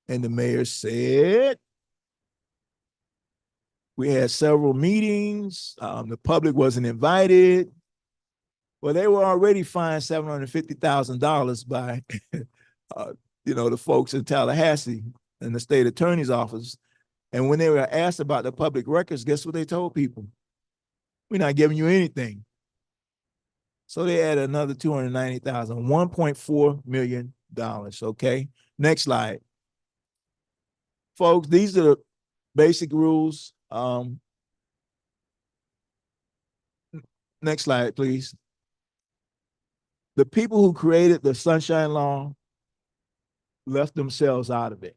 And the mayor said, we had several meetings. The public wasn't invited. Well, they were already fined $750,000 by, the folks in Tallahassee and the state attorney's office. And when they were asked about the public records, guess what they told people? We're not giving you anything. So they added another $290,000, $1.4 million. Okay. Next slide. Folks, these are the basic rules. Next slide, please. The people who created the Sunshine Law left themselves out of it.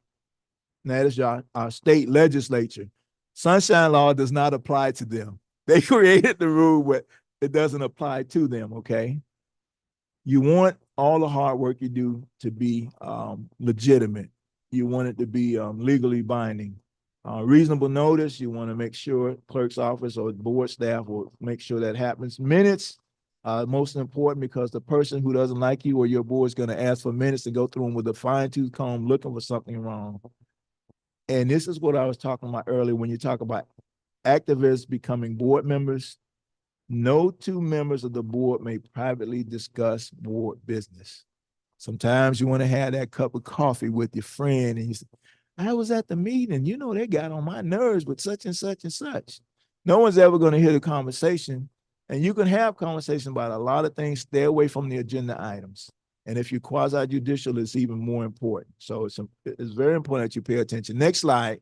And that is our state legislature. Sunshine Law does not apply to them. They created the rule, but it doesn't apply to them, okay? You want all the hard work you do to be legitimate. You want it to be legally binding. Reasonable notice, you want to make sure clerk's office or board staff will make sure that happens. Minutes, most important, because the person who doesn't like you or your board is going to ask for minutes to go through them with a fine-tooth comb looking for something wrong. And this is what I was talking about earlier when you talk about activists becoming board members. No two members of the board may privately discuss board business. Sometimes you want to have that cup of coffee with your friend and you say, I was at the meeting, you know, they got on my nerves with such and such and such. No one's ever going to hear the conversation. And you can have conversation about a lot of things. Stay away from the agenda items. And if you're quasi-judicial, it's even more important. So it's very important that you pay attention. Next slide.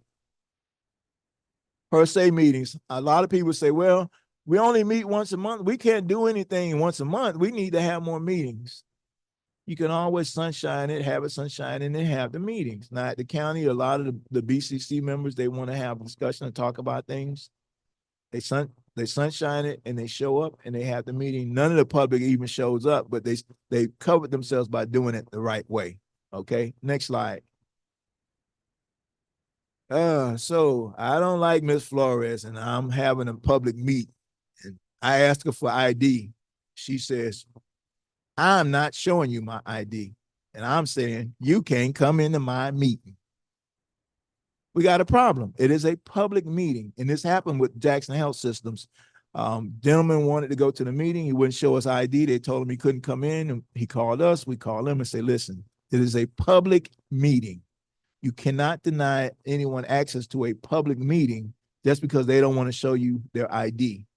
Per se meetings. A lot of people say, well, we only meet once a month. We can't do anything once a month. We need to have more meetings. You can always sunshine it, have it sunshine, and then have the meetings. Now, at the county, a lot of the BCC members, they want to have a discussion and talk about things. They sunshine it and they show up and they have the meeting. None of the public even shows up, but they covered themselves by doing it the right way. Okay, next slide. So I don't like Miss Flores, and I'm having a public meet. And I asked her for ID. She says, I'm not showing you my ID. And I'm saying, you can't come into my meeting. We got a problem. It is a public meeting. And this happened with Jackson Health Systems. Gentleman wanted to go to the meeting. He wouldn't show us ID. They told him he couldn't come in. And he called us. We called him and say, listen, it is a public meeting. You cannot deny anyone access to a public meeting just because they don't want to show you their ID.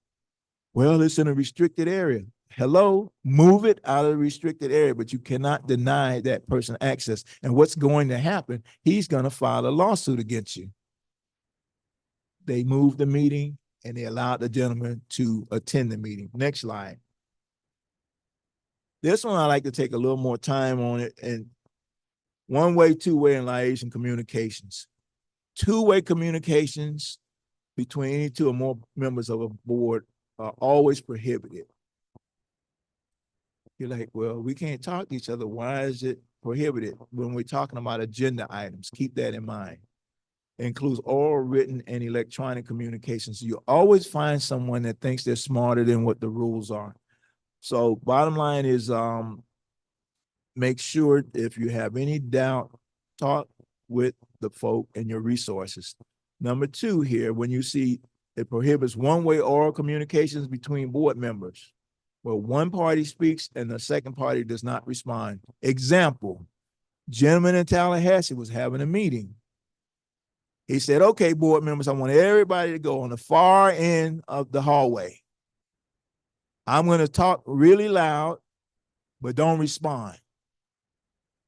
Well, it's in a restricted area. Hello, move it out of the restricted area, but you cannot deny that person access. And what's going to happen? He's going to file a lawsuit against you. They moved the meeting and they allowed the gentleman to attend the meeting. Next slide. This one, I like to take a little more time on it. And one-way, two-way, and liaison communications. Two-way communications between any two or more members of a board are always prohibited. You're like, well, we can't talk to each other. Why is it prohibited? When we're talking about agenda items, keep that in mind. It includes oral, written, and electronic communications. You always find someone that thinks they're smarter than what the rules are. So bottom line is, make sure if you have any doubt, talk with the folk and your resources. Number two here, when you see it prohibits one-way oral communications between board members, where one party speaks and the second party does not respond. Example, gentleman in Tallahassee was having a meeting. He said, okay, board members, I want everybody to go on the far end of the hallway. I'm going to talk really loud, but don't respond.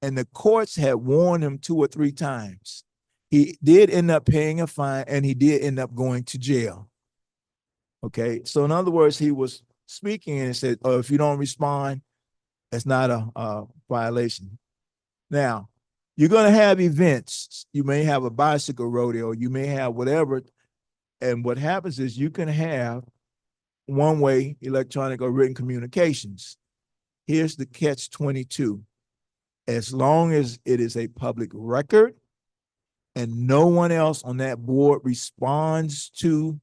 And the courts had warned him 2 or 3 times. He did end up paying a fine and he did end up going to jail. Okay, so in other words, he was speaking and said, oh, if you don't respond, it's not a violation. Now, you're going to have events. You may have a bicycle rodeo. You may have whatever. And what happens is you can have one-way electronic or written communications. Here's the catch-22. As long as it is a public record and no one else on that board responds to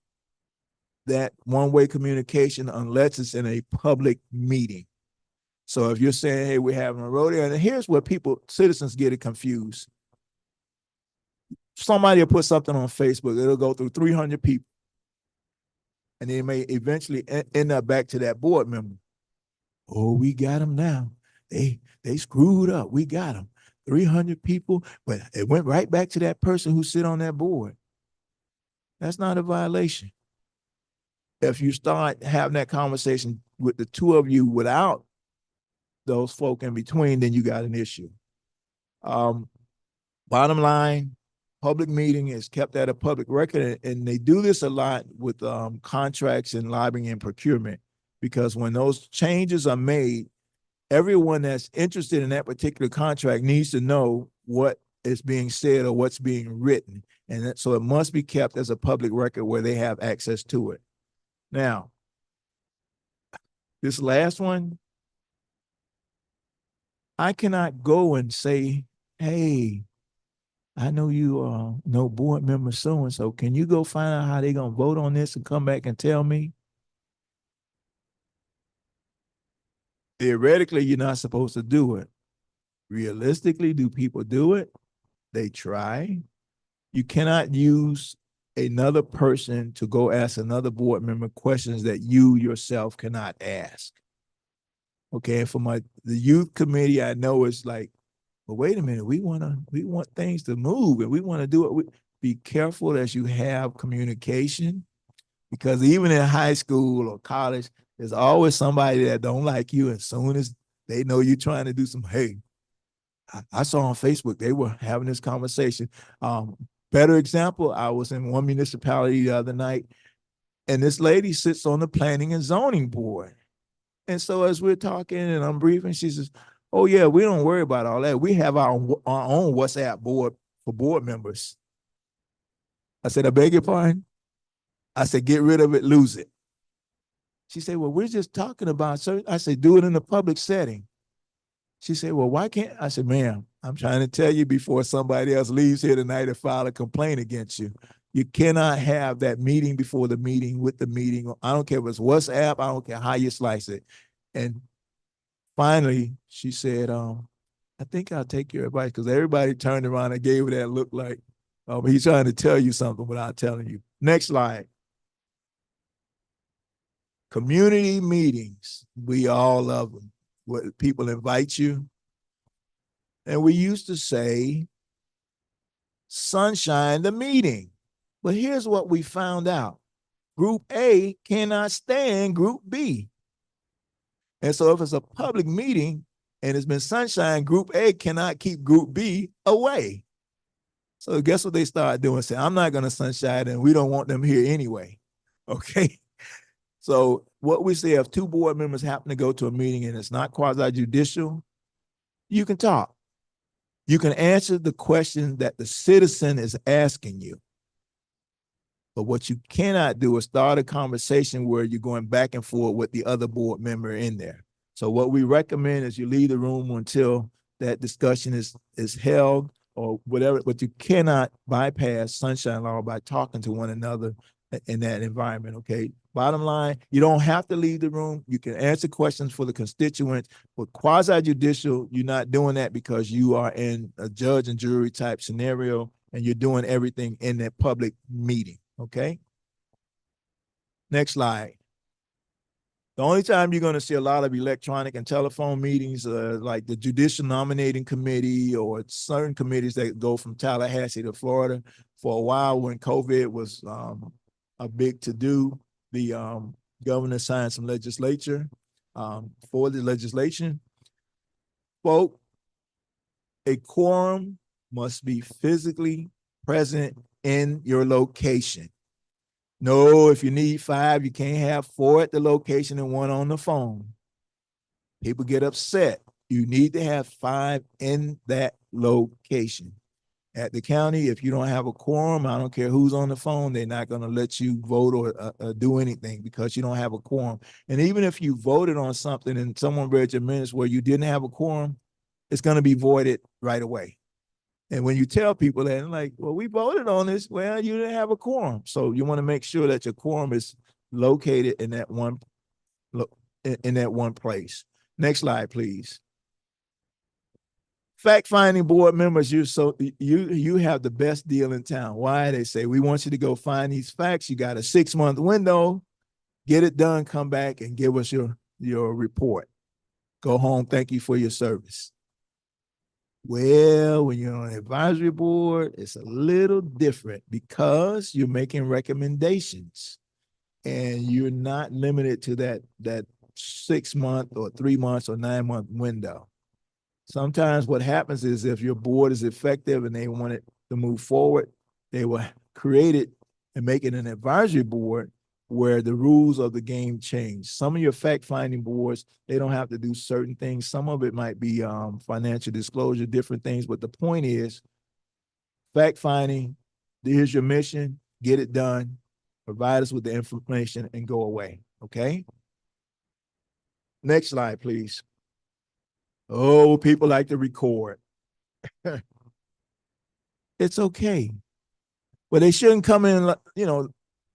that one-way communication unless it's in a public meeting. So if you're saying, hey, we're having a rodeo, and here's where citizens get it confused. Somebody will put something on Facebook, it'll go through 300 people. And they may eventually end up back to that board member. Oh, we got them now. They screwed up. We got them. 300 people, but it went right back to that person who sit on that board. That's not a violation. If you start having that conversation with the two of you without those folk in between, then you got an issue. Bottom line, public meeting is kept at a public record, and they do this a lot with contracts and lobbying and procurement. because when those changes are made, everyone that's interested in that particular contract needs to know what is being said or what's being written. And so it must be kept as a public record where they have access to it. Now, this last one, I cannot go and say, hey, I know you know board member so-and-so. Can you go find out how they're going to vote on this and come back and tell me? Theoretically, you're not supposed to do it. Realistically, do people do it? They try. You cannot use another person to go ask another board member questions that you yourself cannot ask. Okay, and for the youth committee, I know it's like, but wait a minute, we want things to move and we want to do it. Be careful as you have communication, because even in high school or college, there's always somebody that don't like you. As soon as they know you're trying to do some, hey, I saw on Facebook they were having this conversation. Better example, I was in one municipality the other night, and this lady sits on the planning and zoning board. And so as we're talking and I'm briefing, she says, oh yeah, we don't worry about all that. We have our own WhatsApp board for board members. I said, I beg your pardon? I said, get rid of it, lose it. She said, well, we're just talking about certain. I said, do it in a public setting. She said, well, why can't? I said, ma'am, I'm trying to tell you before somebody else leaves here tonight and file a complaint against you. You cannot have that meeting before the meeting with the meeting. I don't care if it's WhatsApp. I don't care how you slice it. And finally, she said, I think I'll take your advice, because everybody turned around and gave her that look like, he's trying to tell you something without telling you. Next slide. Community meetings. We all love them. What people invite you. And we used to say, sunshine the meeting. But here's what we found out. Group A cannot stand Group B. And so if it's a public meeting and it's been sunshine, Group A cannot keep Group B away. So guess what they started doing? Say, I'm not going to sunshine, and we don't want them here anyway. Okay. So what we say, if two board members happen to go to a meeting and it's not quasi-judicial, you can talk. You can answer the question that the citizen is asking you. But what you cannot do is start a conversation where you're going back and forth with the other board member in there. So what we recommend is you leave the room until that discussion is held or whatever, but you cannot bypass sunshine law by talking to one another in that environment, okay? Bottom line, you don't have to leave the room. You can answer questions for the constituents, but quasi-judicial, you're not doing that because you are in a judge and jury type scenario and you're doing everything in that public meeting, okay? Next slide. The only time you're going to see a lot of electronic and telephone meetings, like the Judicial Nominating Committee or certain committees that go from Tallahassee to Florida. For a while when COVID was a big to-do, the governor signed some legislation for the legislation. Quote, a quorum must be physically present in your location. No, if you need 5, you can't have 4 at the location and 1 on the phone. People get upset. You need to have 5 in that location. At the county, if you don't have a quorum, I don't care who's on the phone, they're not going to let you vote or do anything because you don't have a quorum. And even if you voted on something and someone read your minutes where you didn't have a quorum, it's going to be voided right away. And when you tell people that, they're like, well, we voted on this, well, you didn't have a quorum. So you want to make sure that your quorum is located in that one place. Next slide, please. Fact-finding board members, you have the best deal in town. Why? They say, we want you to go find these facts. You got a 6-month window, get it done, come back and give us your report. Go home, thank you for your service. Well, when you're on an advisory board, it's a little different because you're making recommendations and you're not limited to that 6-month or 3 months or 9-month window. Sometimes what happens is if your board is effective and they want it to move forward, they will create it and make it an advisory board. where the rules of the game change. Some of your fact-finding boards, they don't have to do certain things. Some of it might be financial disclosure, different things. But the point is, fact-finding, here's your mission, get it done, provide us with the information, and go away, okay? Next slide, please. Oh, people like to record. It's okay. But they shouldn't come in, you know,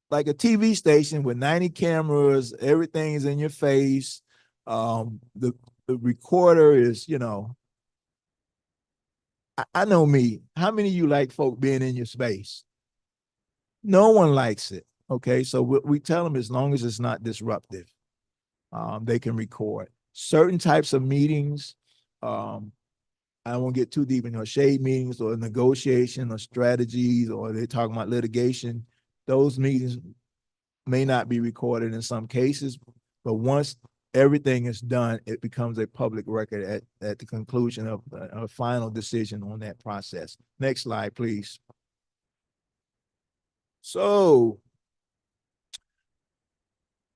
like a TV station with 90 cameras, everything is in your face. The recorder is, you know, I know me. How many of you like folk being in your space? No one likes it. Okay. So we tell them as long as it's not disruptive, they can record. Certain types of meetings, I won't get too deep into shade meetings or negotiation or strategies, or they're talking about litigation. Those meetings may not be recorded in some cases, but once everything is done, it becomes a public record at the conclusion of a final decision on that process. Next slide, please. So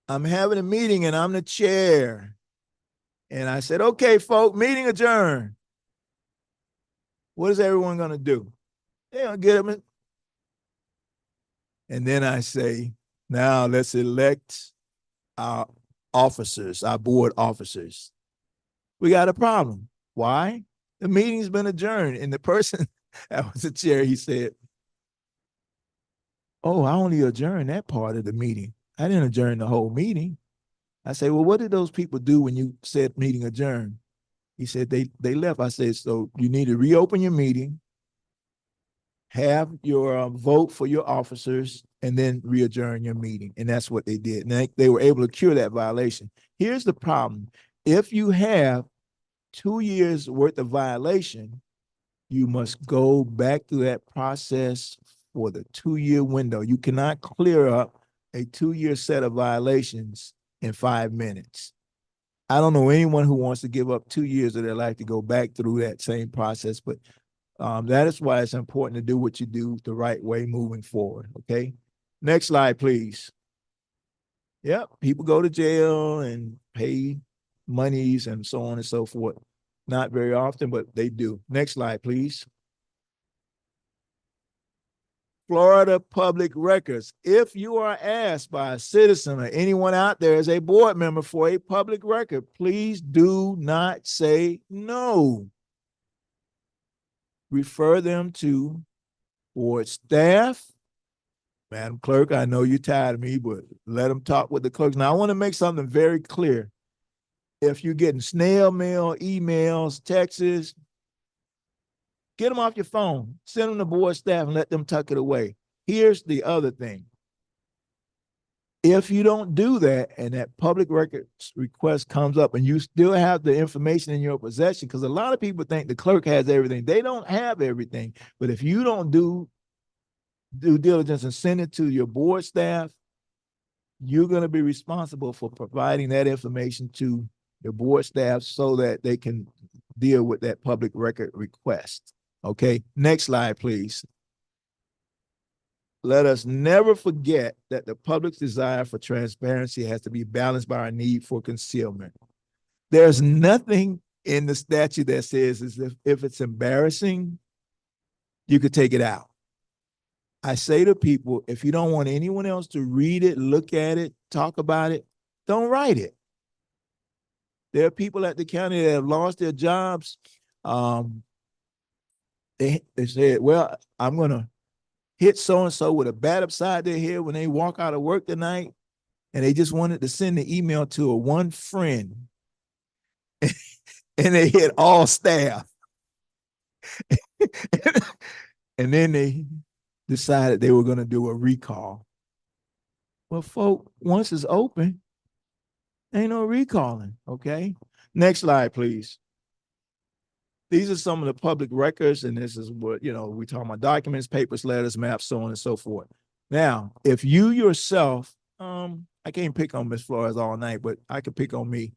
I'm having a meeting and I'm the chair. And I said, okay, folks, meeting adjourned. What is everyone going to do? They're going to get them. And then I say, now let's elect our officers, our board officers. We got a problem. Why? The meeting's been adjourned. And the person that was the chair, he said, oh, I only adjourned that part of the meeting. I didn't adjourn the whole meeting. I said, well, what did those people do when you said meeting adjourned? He said, they left. I said, so you need to reopen your meeting, have your vote for your officers, and then re-adjourn your meeting. And that's what they did. And they were able to cure that violation. Here's the problem. If you have 2 years worth of violation, you must go back through that process for the 2-year window. You cannot clear up a 2-year set of violations in 5 minutes. I don't know anyone who wants to give up 2 years of their life to go back through that same process, but that is why it's important to do what you do the right way moving forward, okay? Next slide, please. Yep, people go to jail and pay monies and so on and so forth. Not very often, but they do. Next slide, please. Florida Public Records. If you are asked by a citizen or anyone out there as a board member for a public record, please do not say no. Refer them to board staff. Madam Clerk, I know you're tired of me, but let them talk with the clerks. Now, I want to make something very clear. If you're getting snail mail, emails, texts, get them off your phone. Send them to board staff and let them tuck it away. Here's the other thing. If you don't do that and that public records request comes up and you still have the information in your possession, because a lot of people think the clerk has everything. They don't have everything. But if you don't do due diligence and send it to your board staff, you're going to be responsible for providing that information to your board staff so that they can deal with that public record request. Okay, next slide, please. Let us never forget that the public's desire for transparency has to be balanced by our need for concealment. There's nothing in the statute that says if it's embarrassing, you could take it out. I say to people, if you don't want anyone else to read it, look at it, talk about it, don't write it. There are people at the county that have lost their jobs. They said, well, I'm going to hit so-and-so with a bat upside their head when they walk out of work tonight, and they just wanted to send the email to a one friend, and they hit all staff. And then they decided they were going to do a recall. Well, folk, once it's open, ain't no recalling, okay? Next slide, please. These are some of the public records, and this is what, you know, we talk about: documents, papers, letters, maps, so on and so forth. Now, if you yourself, I can't pick on Ms. Flores all night, but I could pick on me.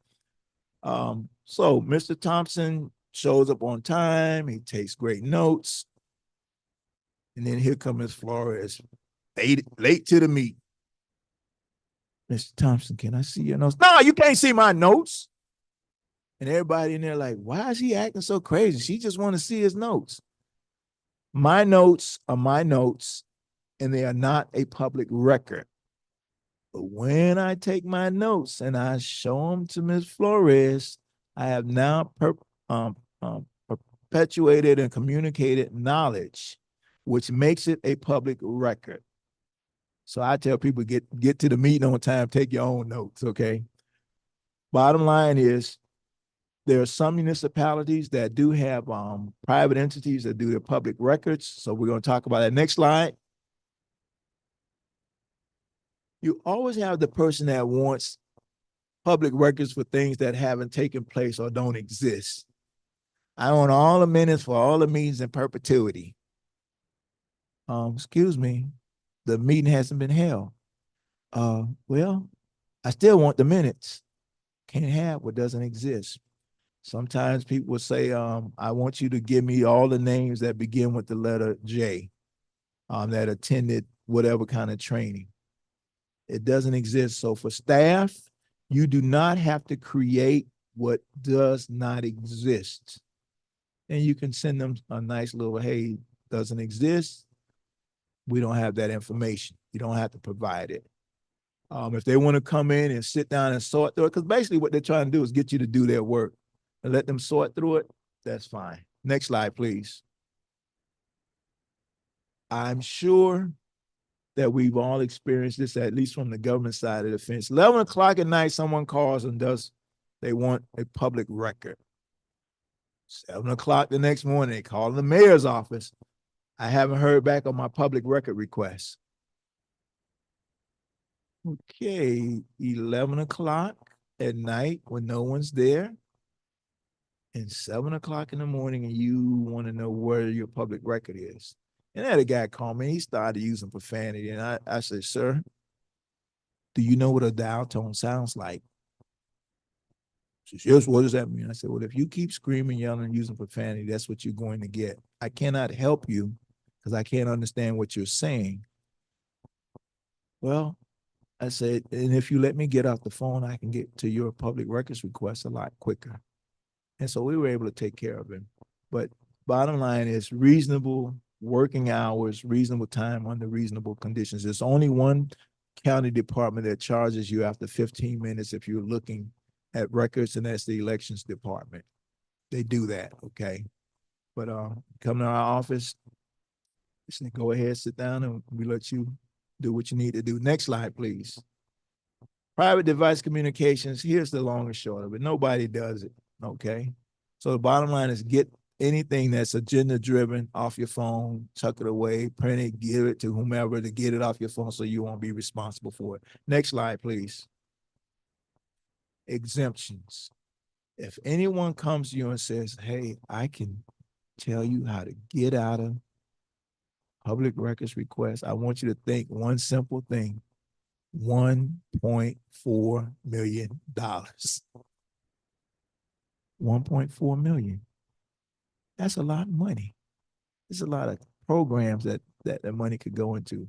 So Mr. Thompson shows up on time. He takes great notes. And then here comes Ms. Flores, late to the meeting. Mr. Thompson, can I see your notes? No, you can't see my notes. And everybody in there like, why is he acting so crazy? She just want to see his notes. My notes are my notes, and they are not a public record. But when I take my notes and I show them to Ms. Flores, I have now um, perpetuated and communicated knowledge, which makes it a public record. So I tell people, get to the meeting on time, take your own notes, okay? Bottom line is, there are some municipalities that do have private entities that do their public records. So we're going to talk about that. Next slide. You always have the person that wants public records for things that haven't taken place or don't exist. I want all the minutes for all the meetings in perpetuity. Excuse me, the meeting hasn't been held. Well, I still want the minutes. Can't have what doesn't exist. Sometimes people will say, I want you to give me all the names that begin with the letter J, that attended whatever kind of training. It doesn't exist. So for staff, you do not have to create what does not exist. And you can send them a nice little, hey, doesn't exist. We don't have that information. You don't have to provide it. If they want to come in and sit down and sort through it, because basically what they're trying to do is get you to do their work and let them sort through it, that's fine. Next slide, please. I'm sure that we've all experienced this, at least from the government side of the fence. 11 o'clock at night, someone calls and they want a public record. 7 o'clock the next morning, they call the mayor's office. I haven't heard back on my public record request. Okay, 11 o'clock at night when no one's there, and 7 o'clock in the morning, and you want to know where your public record is. And I had a guy call me, he started using profanity, and I said, sir, do you know what a dial tone sounds like? He says, yes, what does that mean? I said, well, if you keep screaming, yelling, and using profanity, that's what you're going to get. I cannot help you because I can't understand what you're saying. Well, I said, and if you let me get off the phone, I can get to your public records request a lot quicker. And so we were able to take care of him. But bottom line is reasonable working hours, reasonable time under reasonable conditions. There's only one county department that charges you after 15 minutes if you're looking at records, and that's the elections department. They do that, okay? But come to our office, say, go ahead, sit down, and we let you do what you need to do. Next slide, please. Private device communications, here's the long and short of it. Nobody does it, okay? So the bottom line is get anything that's agenda-driven off your phone, tuck it away, print it, give it to whomever to get it off your phone so you won't be responsible for it. Next slide, please. Exemptions. If anyone comes to you and says, hey, I can tell you how to get out of public records request, I want you to think one simple thing. $1.4 million. 1.4 million. That's a lot of money. There's a lot of programs that money could go into.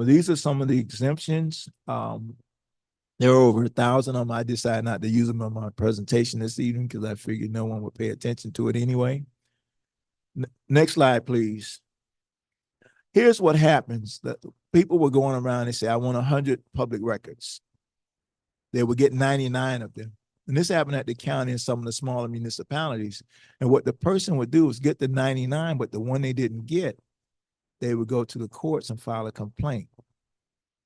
These are some of the exemptions. There are over 1,000 of them. I decided not to use them on my presentation this evening because I figured no one would pay attention to it anyway. Next slide, please. Here's what happens. The people were going around and say, I want 100 public records. They would get 99 of them. And this happened at the county and some of the smaller municipalities. And what the person would do is get the 99, but the one they didn't get, they would go to the courts and file a complaint.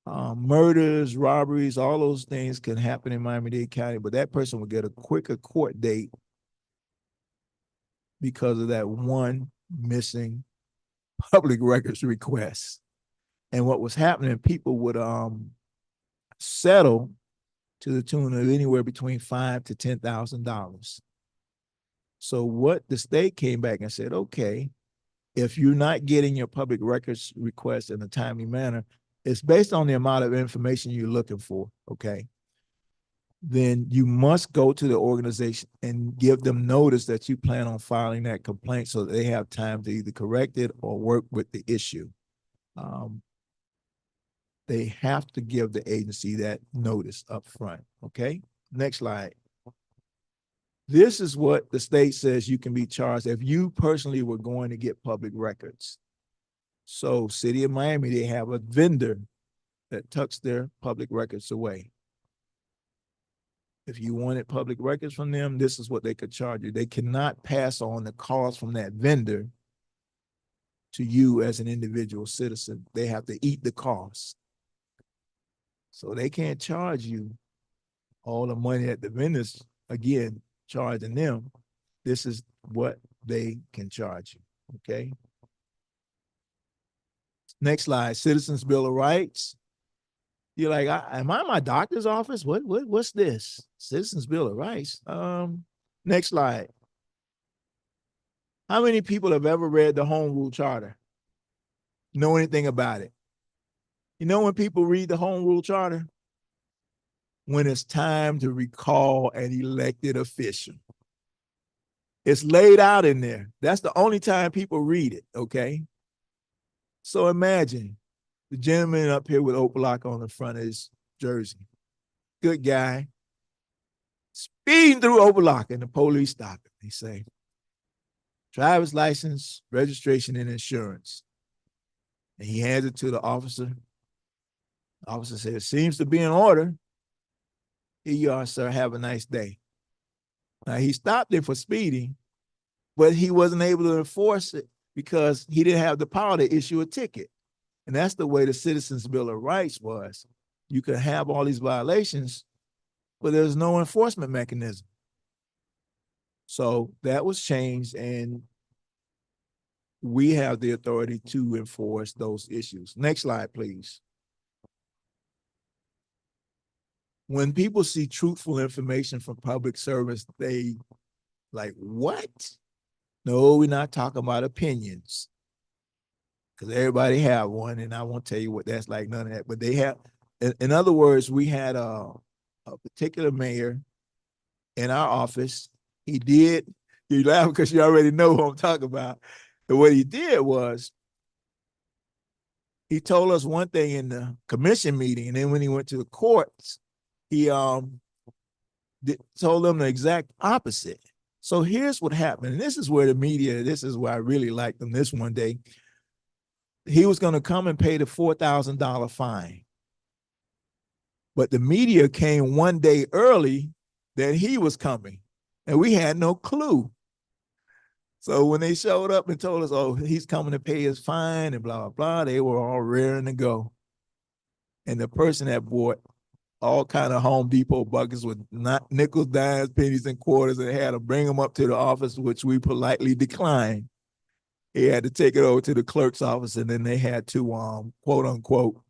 Murders, robberies, all those things can happen in Miami-Dade County, but that person would get a quicker court date because of that one missing public records request. And what was happening, people would settle to the tune of anywhere between $5,000 to $10,000. So what the state came back and said, okay, if you're not getting your public records request in a timely manner, it's based on the amount of information you're looking for, okay? Then you must go to the organization and give them notice that you plan on filing that complaint so that they have time to either correct it or work with the issue. they have to give the agency that notice up front. Okay. Next slide. This is what the state says you can be charged if you personally were going to get public records. So City of Miami, they have a vendor that tucks their public records away. If you wanted public records from them, this is what they could charge you. They cannot pass on the cost from that vendor to you as an individual citizen. They have to eat the cost. So they can't charge you all the money that the vendors, again, charging them. This is what they can charge you. Okay. Next slide. Citizens Bill of Rights. You're like, am I in my doctor's office? What's this? Citizens Bill of Rights. Next slide. How many people have ever read the Home Rule Charter? Know anything about it? You know when people read the Home Rule Charter? When it's time to recall an elected official. It's laid out in there. That's the only time people read it, okay? So imagine the gentleman up here with Opa-locka on the front of his jersey. Good guy. Speeding through Opa-locka and the police stop him. They say, driver's license, registration, and insurance. And he hands it to the officer. The officer says, seems to be in order. Here you are, sir. Have a nice day. Now, he stopped him for speeding, but he wasn't able to enforce it because he didn't have the power to issue a ticket. And that's the way the Citizens Bill of Rights was. You could have all these violations, but there's no enforcement mechanism. So that was changed, and we have the authority to enforce those issues. Next slide, please. When people see truthful information from public service, they like, what? No, we're not talking about opinions. Because everybody have one, and I won't tell you what that's like, none of that. But they have, in other words, we had a particular mayor in our office. He did, you laugh because you already know who I'm talking about. And what he did was, he told us one thing in the commission meeting, and then when he went to the courts, he told them the exact opposite. So here's what happened. And this is where the media, this is where I really liked them this one day. He was going to come and pay the $4,000 fine. But the media came one day early that he was coming, and we had no clue. So when they showed up and told us, oh, he's coming to pay his fine and blah, blah, blah, they were all raring to go. And the person that bought all kind of Home Depot buckets with nickels, dimes, pennies, and quarters, and had to bring them up to the office, which we politely declined. He had to take it over to the clerk's office, and then they had to, quote unquote,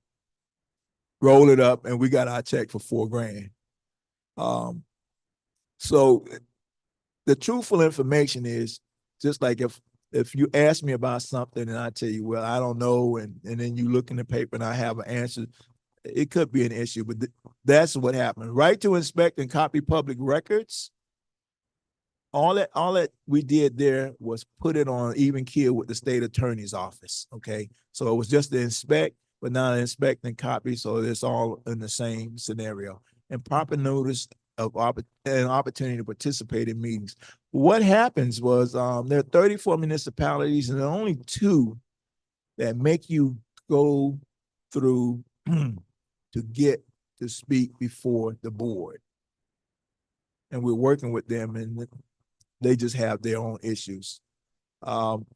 roll it up, and we got our check for $4,000. So the truthful information is just like if you ask me about something and I tell you, well, I don't know, and then you look in the paper and I have an answer, it could be an issue, but that's what happened. Right to inspect and copy public records. All that we did there was put it on even keel with the state attorney's office. Okay. So it was just to inspect, but not inspect and copy. So it's all in the same scenario. And proper notice of an opportunity to participate in meetings. What happens was there are 34 municipalities, and there are only 2 that make you go through to get to speak before the board. And we're working with them, and they just have their own issues.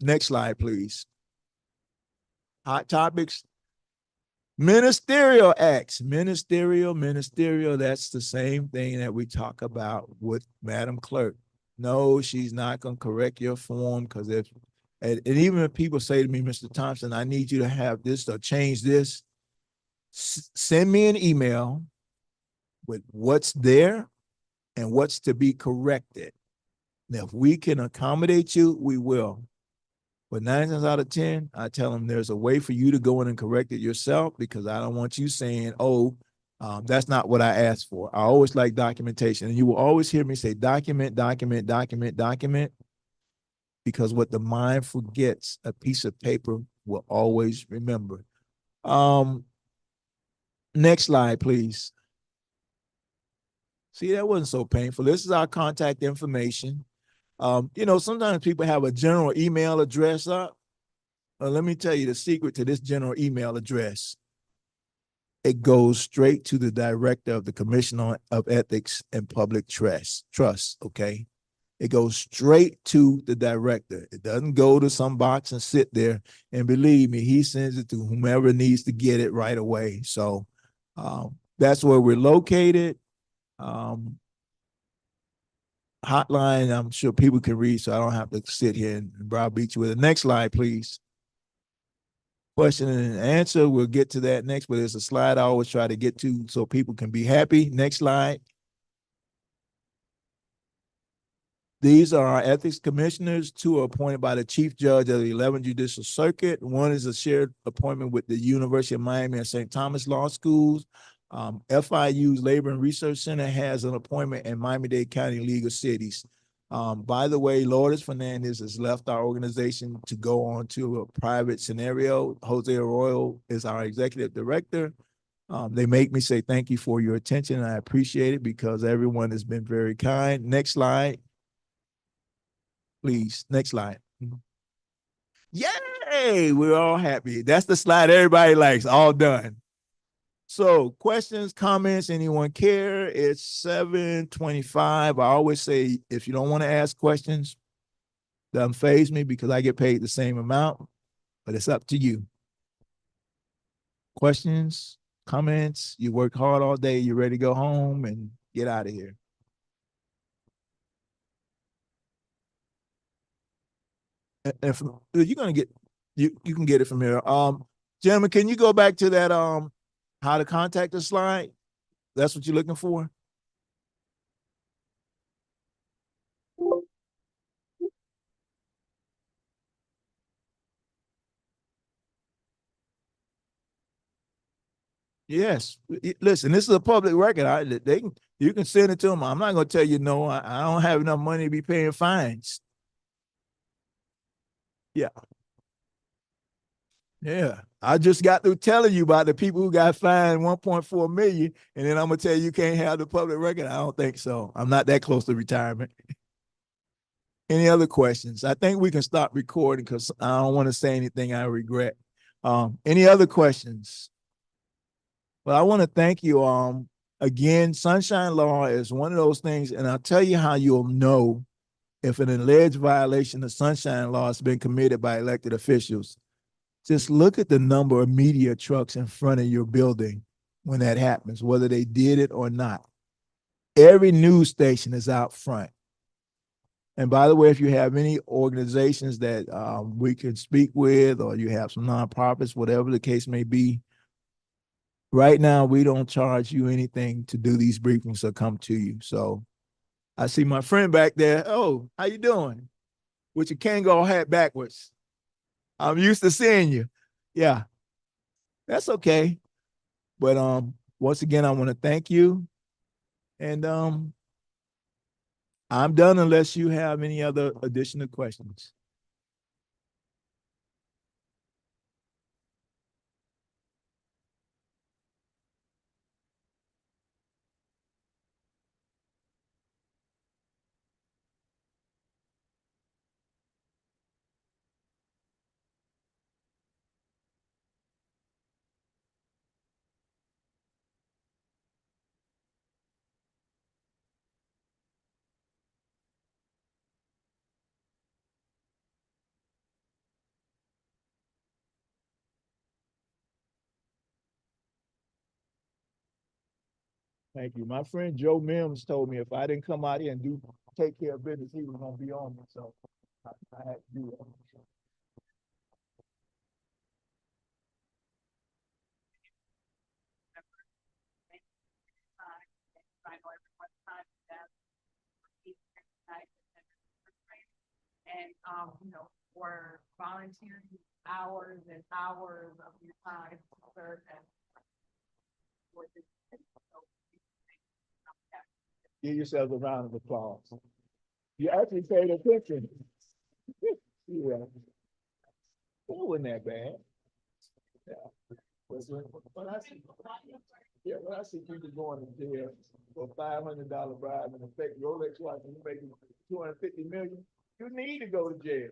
Next slide, please. Hot topics. Ministerial acts. Ministerial. That's the same thing that we talk about with Madam Clerk. No, she's not going to correct your form, because and even if people say to me, Mr. Thompson, I need you to have this or change this, send me an email with what's there and what's to be corrected. Now, if we can accommodate you, we will. But 9 times out of 10, I tell them there's a way for you to go in and correct it yourself, because I don't want you saying, oh, that's not what I asked for. I always like documentation. And you will always hear me say document, document, document, document, because what the mind forgets, a piece of paper will always remember. Next slide, please. See, that wasn't so painful. This is our contact information. Sometimes people have a general email address up. Let me tell you the secret to this general email address. It goes straight to the director of the Commission of Ethics and Public Trust. Okay. It goes straight to the director. It doesn't go to some box and sit there. And believe me, he sends it to whomever needs to get it right away. So that's where we're located. Hotline, I'm sure people can read, so I don't have to sit here and browbeat you with it. Next slide, please. Question and answer. We'll get to that next, but there's a slide I always try to get to so people can be happy. Next slide. These are our ethics commissioners. Two are appointed by the chief judge of the 11th Judicial Circuit. One is a shared appointment with the University of Miami and St. Thomas Law Schools. FIU's Labor and Research Center has an appointment in Miami-Dade County League of Cities. By the way, Lourdes Fernandez has left our organization to go on to a private scenario. Jose Arroyo is our executive director. They make me say thank you for your attention, and I appreciate it because everyone has been very kind. Next slide. Please, next slide. Yay, we're all happy. That's the slide everybody likes, all done. So questions, comments, anyone care? It's 7:25. I always say, if you don't want to ask questions, doesn't faze me because I get paid the same amount, but it's up to you. Questions, comments, you work hard all day, you're ready to go home and get out of here. If you're gonna get you can get it from here. Gentlemen, can you go back to that how to contact us slide? That's what you're looking for? Yes. Listen, this is a public record. You can send it to them. I'm not gonna tell you no. I don't have enough money to be paying fines. Yeah. Yeah. I just got through telling you about the people who got fined 1.4 million, and then I'm gonna tell you can't have the public record. I don't think so. I'm not that close to retirement. Any other questions? I think we can stop recording because I don't want to say anything I regret. Any other questions? Well, I want to thank you. Again, Sunshine Law is one of those things, and I'll tell you how you'll know if an alleged violation of Sunshine Law has been committed by elected officials. Just look at the number of media trucks in front of your building when that happens, whether they did it or not. Every news station is out front. And by the way, if you have any organizations that we can speak with, or you have some nonprofits, whatever the case may be, right now we don't charge you anything to do these briefings or come to you. So I see my friend back there. Oh, how you doing? With your Kango hat backwards. I'm used to seeing you. Yeah, that's okay. But once again, I want to thank you. And I'm done unless you have any other additional questions. Thank you. My friend Joe Mims told me if I didn't come out here and take care of business, he was gonna be on me. So I had to do that. Give yourselves a round of applause. You actually paid attention. Yeah, it wasn't that bad. Yeah. When I see, yeah, when I see people going to jail for $500 bribe and effect Rolex watch and you making 250 million, you need to go to jail.